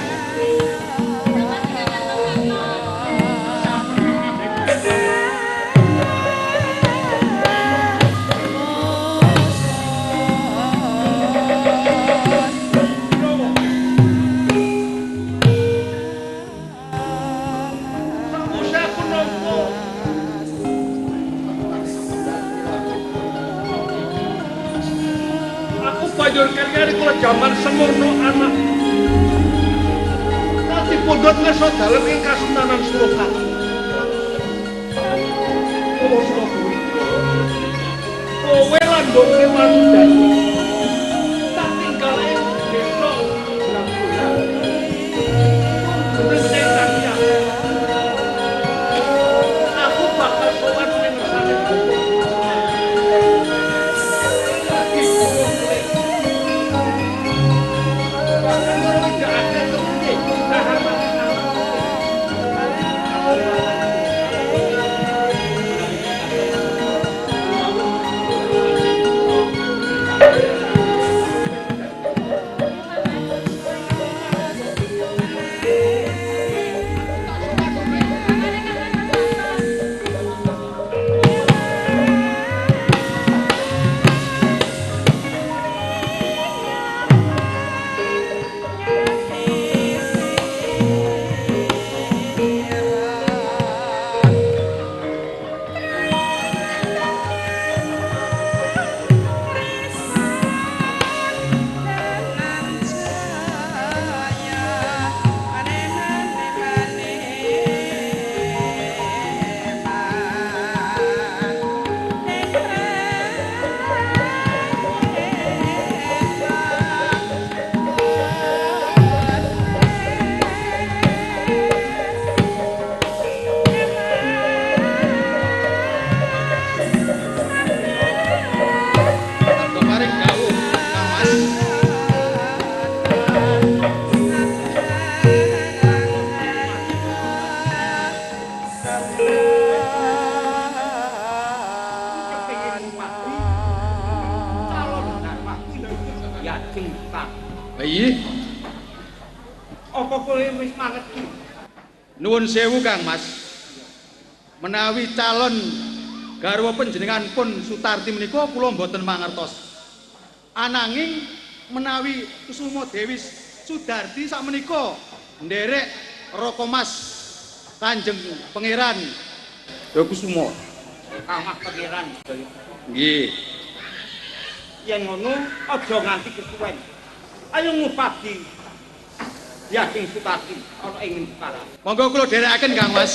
Banjur kali-kali kula jaman semono anak. Nanti pundhut ngeso dalem ing Kasunanan Surakarta. Kowe kuwi. Kowe lan mbok kewan tak tinggal ing desa Bragolan. Aku bakal sowan ning ngersane lajeng tak. Iya. Apa kowe wis mangerti? Nuwun sewu Kang Mas. Menawi calon garwa panjenenganipun Sutarti menika kula mboten mangertos. Ananging menawi Kusuma Dewi Sudarti sakmenika nderek Raka Mas Kanjeng Pangeran Kusuma. Kang Mas Pangeran. Nggih. Yen ngono aja nganti kesuwen. Ayo ngupati Yaking Sutarti ana ing Jepara. Monggo kula dherekaken Kang Mas.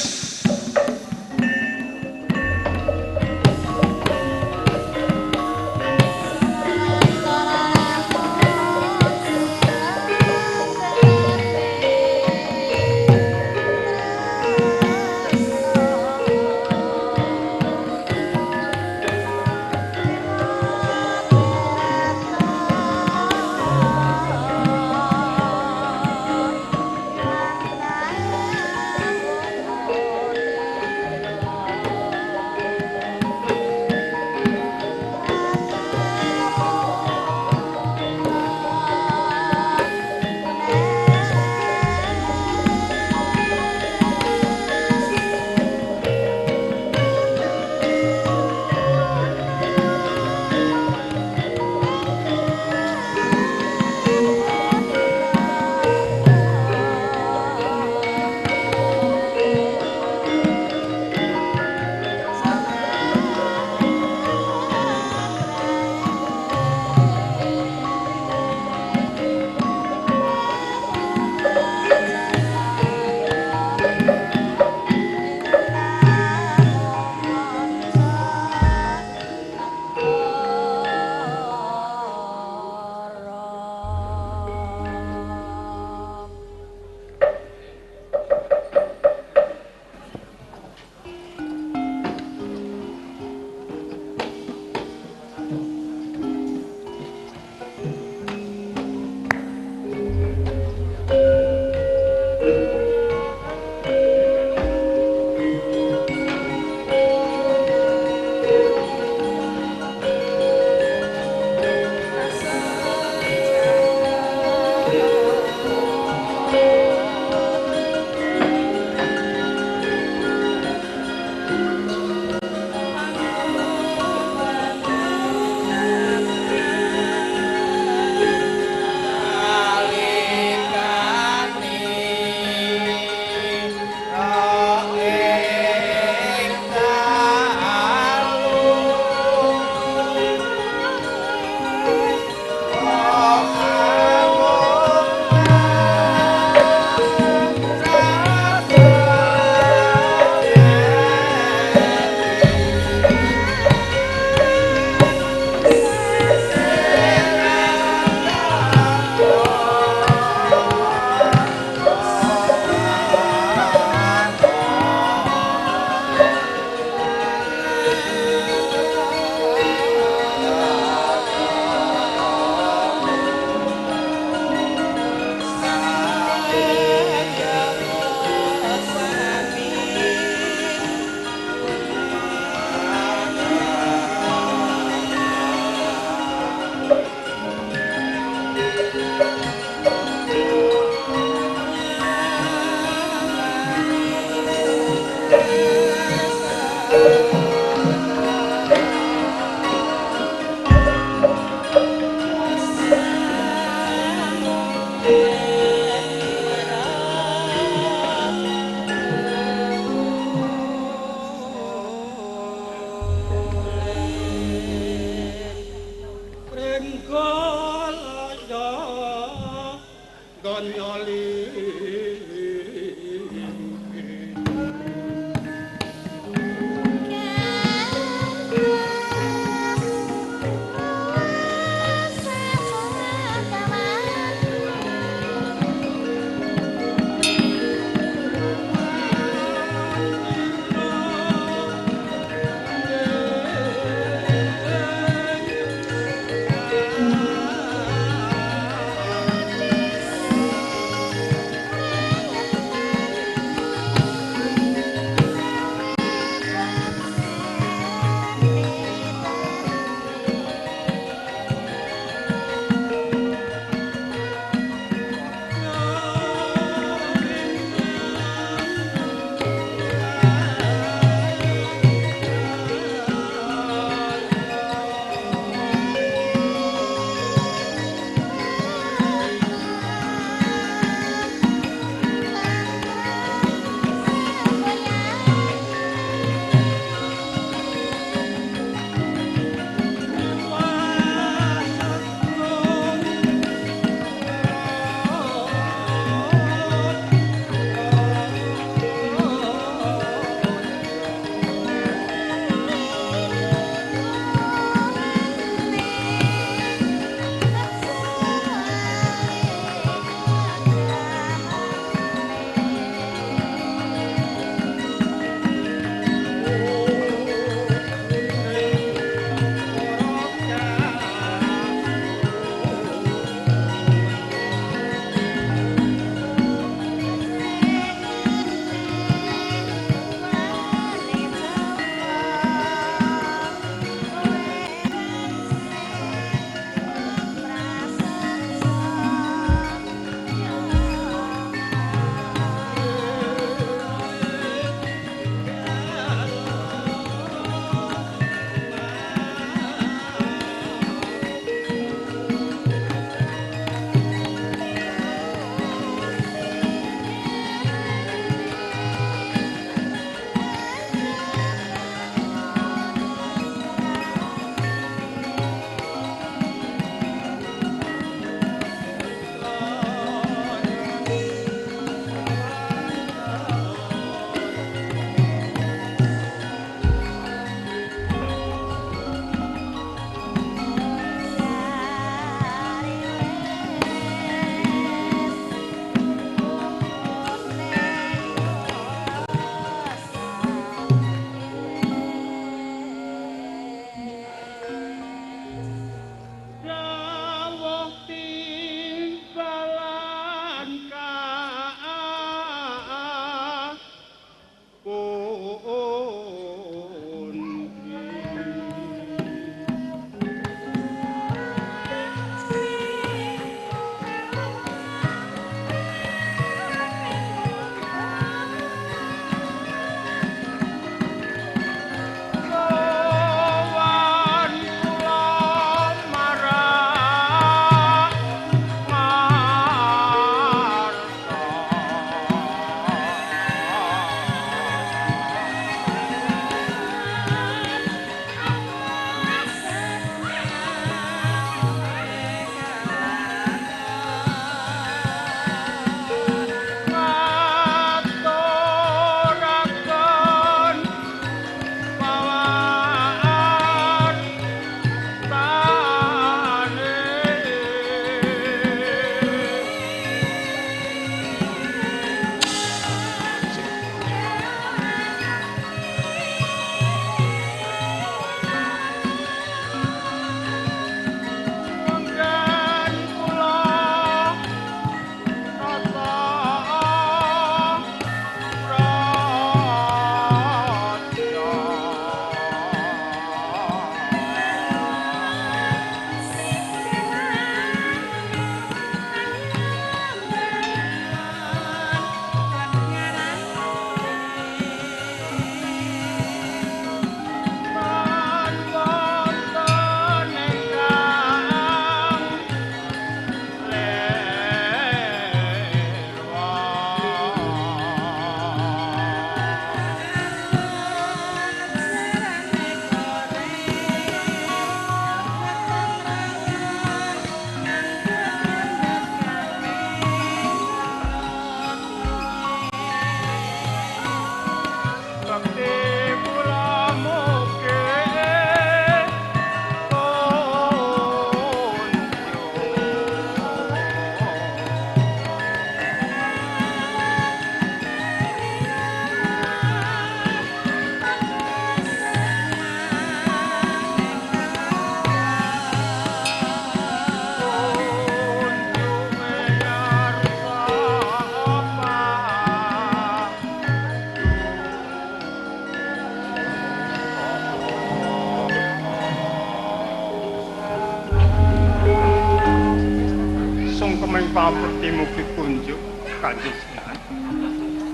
pangabekti mugi kunjuk Kanjeng Sunan.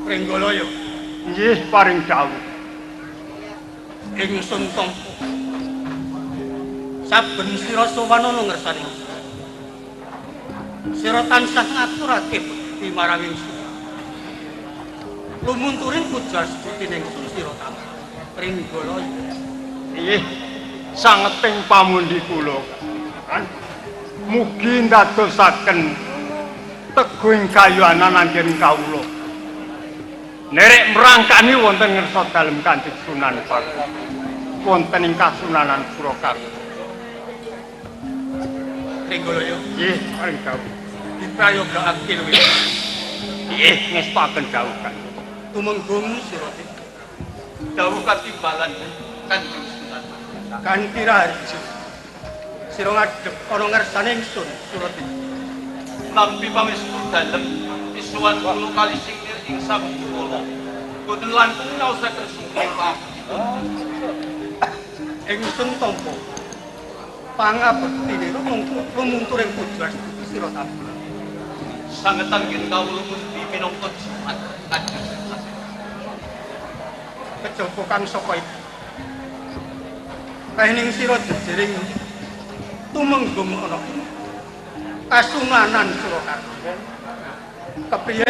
Pringgolaya Nggih paring dawuh. ingsun tampa saben sira sowan ana ngersani sira tansah ngaturake bekti marang ingsun lumunturing pujas putine ingsun sira tansah Pringgolaya. Nggih sangeting pamundi kula kan mugi ndadosaken teguhing kayuanan anggen kawula nerek merangkani wonten ngersa dalem Kanjeng Sunan Paku wonten ing Kasunanan Surakarta. Pringgolaya Nggih paring dawuh. diprayogakake luwih Nggih ngestaken dawuh Kanjeng. tumenggung sira dawuh katimbalan Kanjeng Sunan kanthi rahayu sira ngadhep ana ngersane ingsun Surati nampi pangestu dalem isuwan kula kali singkir ing sampurna boten langkung ngaosaken singkir Pak ingsun tampa pangabektine lumunturing pujas sira tansah sanget anggen kawula musti minangka jimat Kanjeng Sunan kejaba kang saka iku kaening sira jejering tumenggung ana Kasunanan Surakarta kepriye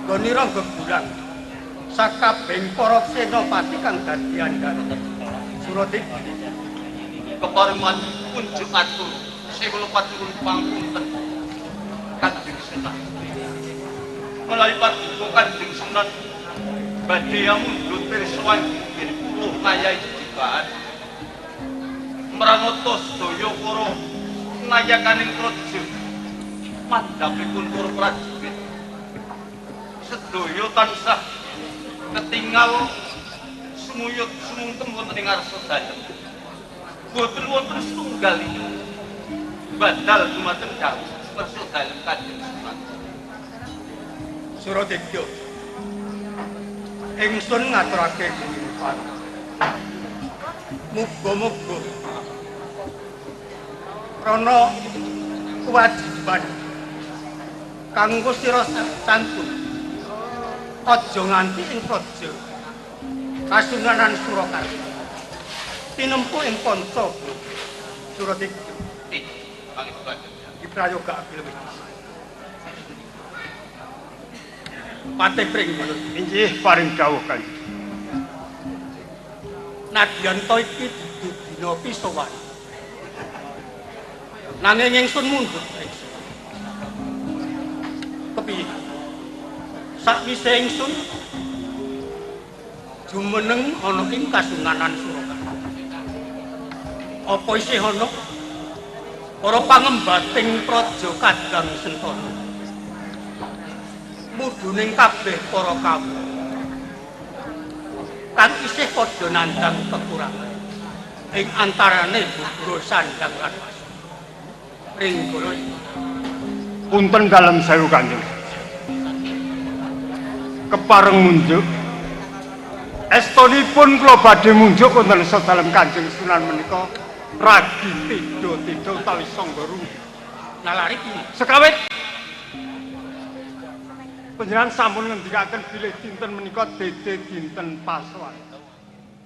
gonira gebulang sakabeng para senopati kang dadi andhara Surati keparengan kunjuk atur sewela paturun pangunten Kanjeng Sunan menawi paduka Kanjeng Sunan badhe mundhut pirsa anggen kula ngayahi jibaan mranata sedaya para nayakaning praja mandhapipun para prajurit sedaya tansah ketingal sumuyut sumungkem wonten ing ngarsa dalem boten wonten setunggalipun badal dumateng dawuh ngarsa dalem Kanjeng Sunan. Suradikya ingsun ngaturake pangiripan muga-muga krana kewajiban kanggo sira santun aja nganti ing praja Kasunanan Surakarta tinempu ing panca Suradikya diprayogakake luwih Patih Pringgolaya Inggih paring dawuh Kanjeng. nadyan to iki dudu dina pisowan nanging ingsun mundhut ingsun kepiye sakwise ingsun jumeneng ana ing Kasunanan Surakarta apa isih ana para pangembating praja Kadang Sentana mudhuning kabeh para kawula kang isih padha nandhang kekurangan ing antarane Bubura Sandang lan Pringgolaya. Punten dalem sewu Kanjeng. Kepareng munjuk estunipun kula badhe munjuk wonten sadalem Kanjeng Sunan menika ragi tidha-tidha utawi sangga runggu. Nalari piye? Sekawit panjenengan sampun ngendikaken bilih dinten menika dede dinten pasowan.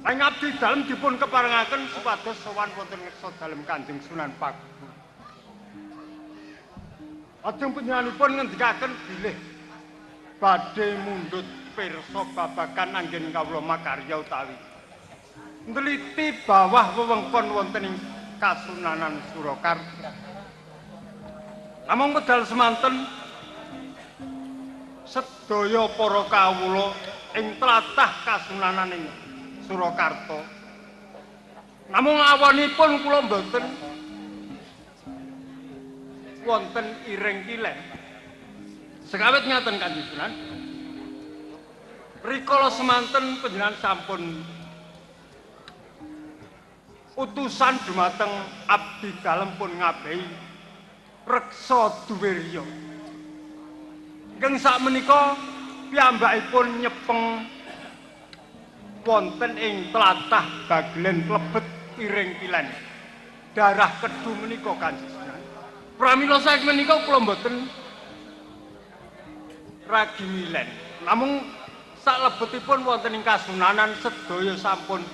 Ing abdi dalem dipun keparengaken supados sowan wonten ngersa dalem Kanjeng Sunan Paku. Ajeng panjenenganipun ngendikaken bilih badhe mundhut pirsa babagan anggen kawula makarya utawi ndeliti bawah wewengkon wonten ing Kasunanan Surakarta. Namung medal semanten sedaya para kawula ing tlatah Kasunanan ing Surakarta. Namung awanipun kula mboten wonten iring kilen. Sekawit ngaten Kanjeng Sunan. Rikala semanten panjenengan sampun utusan dumateng abdi dalem pun ngabehi reksa duwirya. Ingkang sakmenika piyambakipun nyepeng wonten ing tlatah Bagelen klebet iring kilen. Darah kedu menika Kanjeng Sunan. Pramila saking menika kula mboten ragi milen. Namung salebetipun wonten ing kasunanan sedaya sampun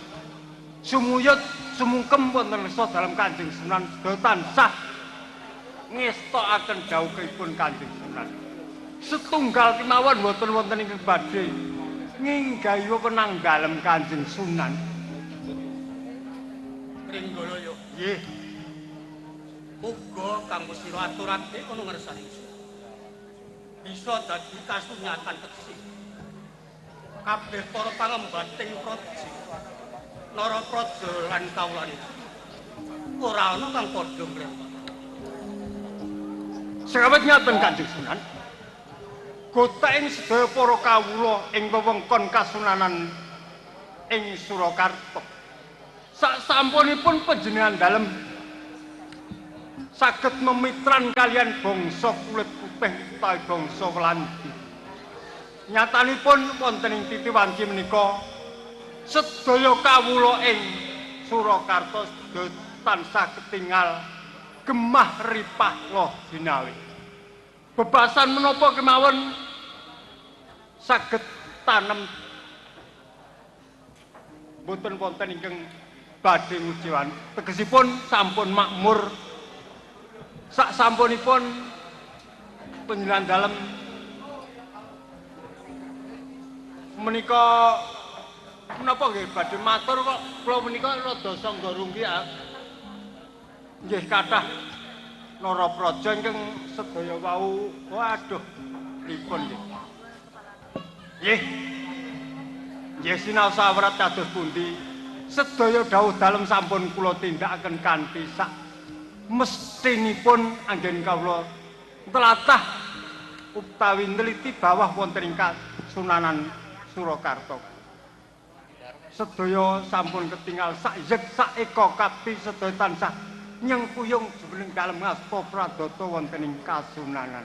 sumuyut sumungkem wonten lesa dalam Kanjeng Sunan sedaya tansah ngestokaken dawuhipun Kanjeng Sunan. Setunggal kemawon boten wonten ingkang badhe nginggahi penanggalem Kanjeng Sunan. Pringgolaya. Nggih. Muga kanggo sira aturake ana ngersani bisa dadi kasunyatan teksih. Kabeh para pangembating praja, Narapraja lan kawulane ora ana kang padha mrempet. Sekawit ngaten Kanjeng Sunan. Gotaing sedaya para kawula ing wewengkon kasunanan ing Surakarta. Sak sampunipun panjenengan dalem saged memitran kalian bangsa kulit putih utawi bangsa Walandi. Nyatanipun wonten ing titi wanci menika sedaya kawula ing Surakarta sedaya tansah ketingal gemah ripah loh jinawi. Bebasan menapa kemawon saged tanem boten wonten ingkang badhe ngujiwan. Tegesipun sampun makmur sak sampunipun panjenengan dalem menika menapa nggih badhe matur kok kula menika rada sangga rungki nggih kathah Narapraja ingkang sedaya wau waduh pripun nggih. Nggih. Nggih sinau sawrat kados pundi sedaya dawuh dalem sampun kula tindakaken kanthi sak mestinipun anggen kawula tlatah utawi neliti bawah wonten ing Kasunanan Surakarta. Sedaya sampun ketingal sak yeg sak eka kapi sedaya tansah nyengkuyung jumeneng dalem ngasta pradata wonten ing Kasunanan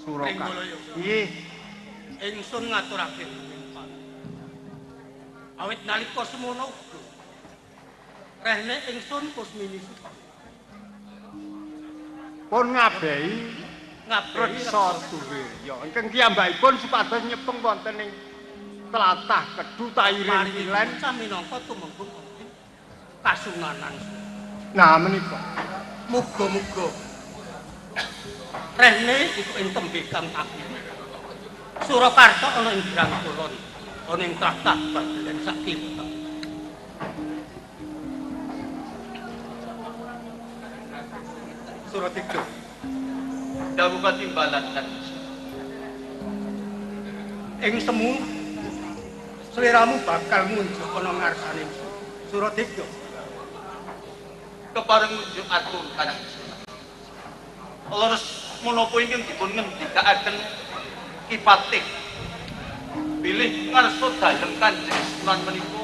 Surakarta. Nggih, ingsun ngaturake pamimpin. Awit nalika semono uga rehne ingsun Kusmini Suta. Pun ngabehi reksa Suwirya ingkang kiyambakipun supados nyepeng wonten ing tlatah Kedhu Tairing Kilen minangka tumenggung Kasunanan. Nah menika muga-muga rehne iku ing tembe kang akeh. Surakarta ana ing Girang Kulon, ana ing tlatah Bagelen sakita. Surat itu dawuh katimbalan kan ing semu sliramu bakal ngunjuk ana ngarsane Surat itu kepareng ngunjuk atur kan leres menapa ingkang dipun ngendikaaken Kipatih bilih ngarsa dalem Kanjeng Sunan menika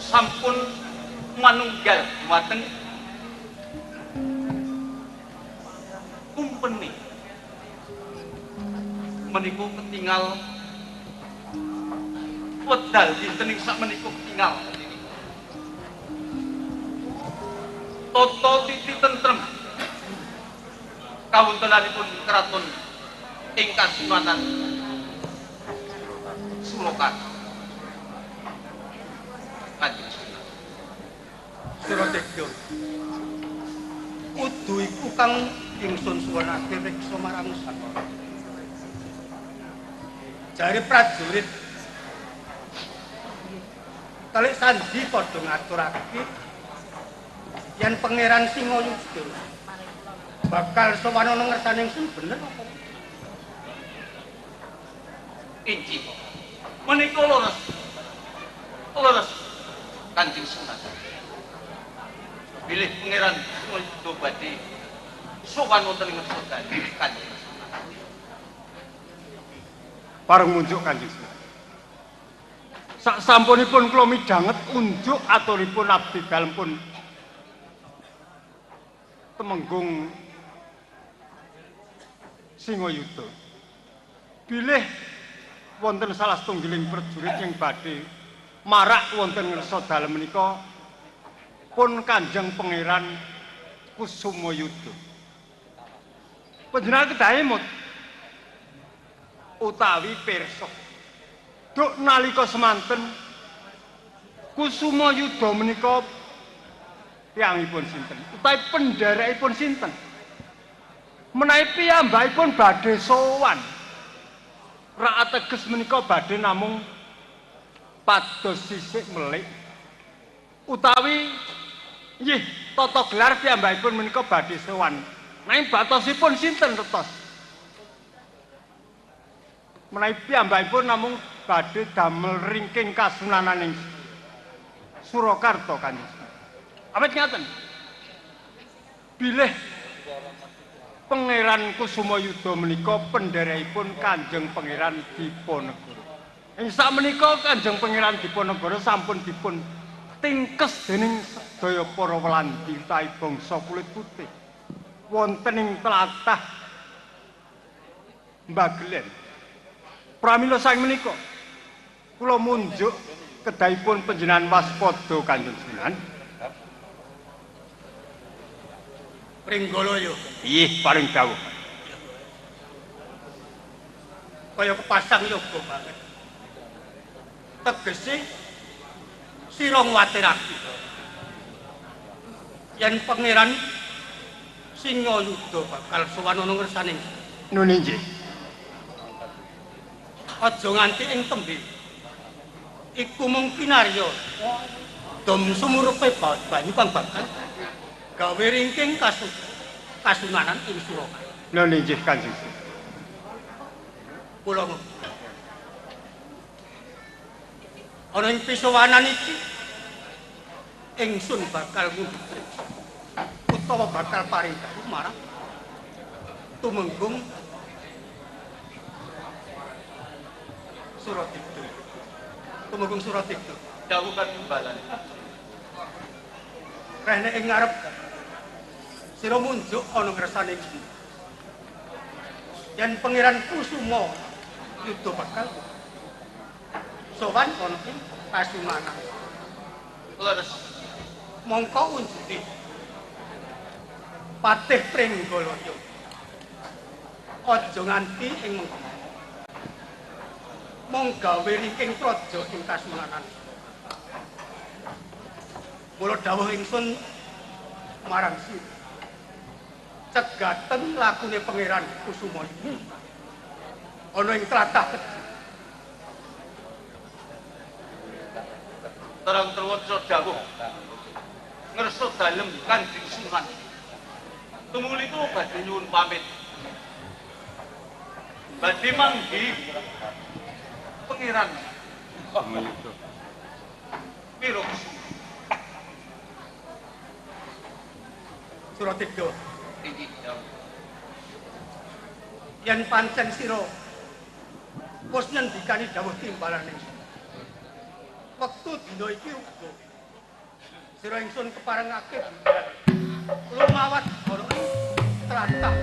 sampun manunggal dumateng kumpeni menika ketingal wedal dinten ing sak menika ketingal tata titi tentrem kawontenanipun kraton ing Kasunanan Surakarta. Kanjeng Sunan Suratega kudu iku kang ingsun suwunake reksa marang Nusantara. Jare prajurit kalik sandi padha ngaturake yen Pangeran Singayuda bakal sowan ana ngersane ingsun bener apa? Inci menika leres leres Kanjeng Sunan bilih Pangeran Singayuda badhe sowan wonten ing ngarsa Kanjeng Sunan pareng munjuk Kanjeng Sunan. Sak sampunipun kula midhanget unjuk aturipun abdi dalem pun Temenggung Singayuda. Bilih wonten salah setunggiling prajurit yang badhe marak wonten ngersa dalem menika pun Kanjeng Pangeran Kusumayuda. Panjenengan kedah emut utawi pirsa. Duk nalika semanten Kusumayuda menika piyambakipun sinten? Utawi pendherekipun sinten? Menawi piyambakipun badhe sowan, ra ateges menika badhe namung pados sisik melik utawi nggih tata gelar piyambakipun menika badhe sowan. Nanging batosipun sinten tetos? Menawi piyambakipun namung badhe damel ringking kasunananing Surakarta Kanjeng. Awit ngaten. Bilih Pangeran Kusumayuda menika pendherekipun Kanjeng Pangeran Diponegoro. Ing sakmenika Kanjeng Pangeran Diponegoro sampun dipun tingkes dening sedaya para welandi utawi bangsa kulit putih wonten ing tlatah Mbagelen. Pramila saking menika kula munjuk kedahipun panjenengan waspada Kanjeng Sunan. Pringgala yo. Nggih, paring dawuh. Kaya kepasang yoga banget. Tegese sira ngwatirake. Yen pangeran Singayuda bakal sowan ana ngersane. Nun inggih. Aja nganti ing tembe. Iku mung kinarya. Dom sumurupe banyu kang bakal gawe ringking kasunanan ing Surakarta. Nun inggih Kanjeng. Kula ana ing pisowanan iki ingsun bakal ngundhutre utawa bakal paring dawuh marang tumenggung Suratikta. Tumenggung Suratikta dawuh kan imbalan. Rene ing ngarep sira munjuk ana ngersane iki. Yen Pangeran Kusumayuda bakal sowan ana ing kasunanan. Leres. Mongko unjuti Patih Pringgalaya. Aja nganti ing mengkono. Mong gawe ringking praja ing kasunanan. Mula dawuh ingsun marang sira. Cegaten lakune Pangeran Kusumayuda. Ana ing tlatah Terang terwaca dawuh ngersa dalem Kanjeng Sunan. Tumuli kula badhe nyuwun pamit. Badhe manggi Pangeran Kusumayuda. Piro Suratikta. Yen pancen sira wis ngendikani dawuh timbalan ingsun. Wektu dina iki uga sira ingsun keparengake lumawat ana ing tlatah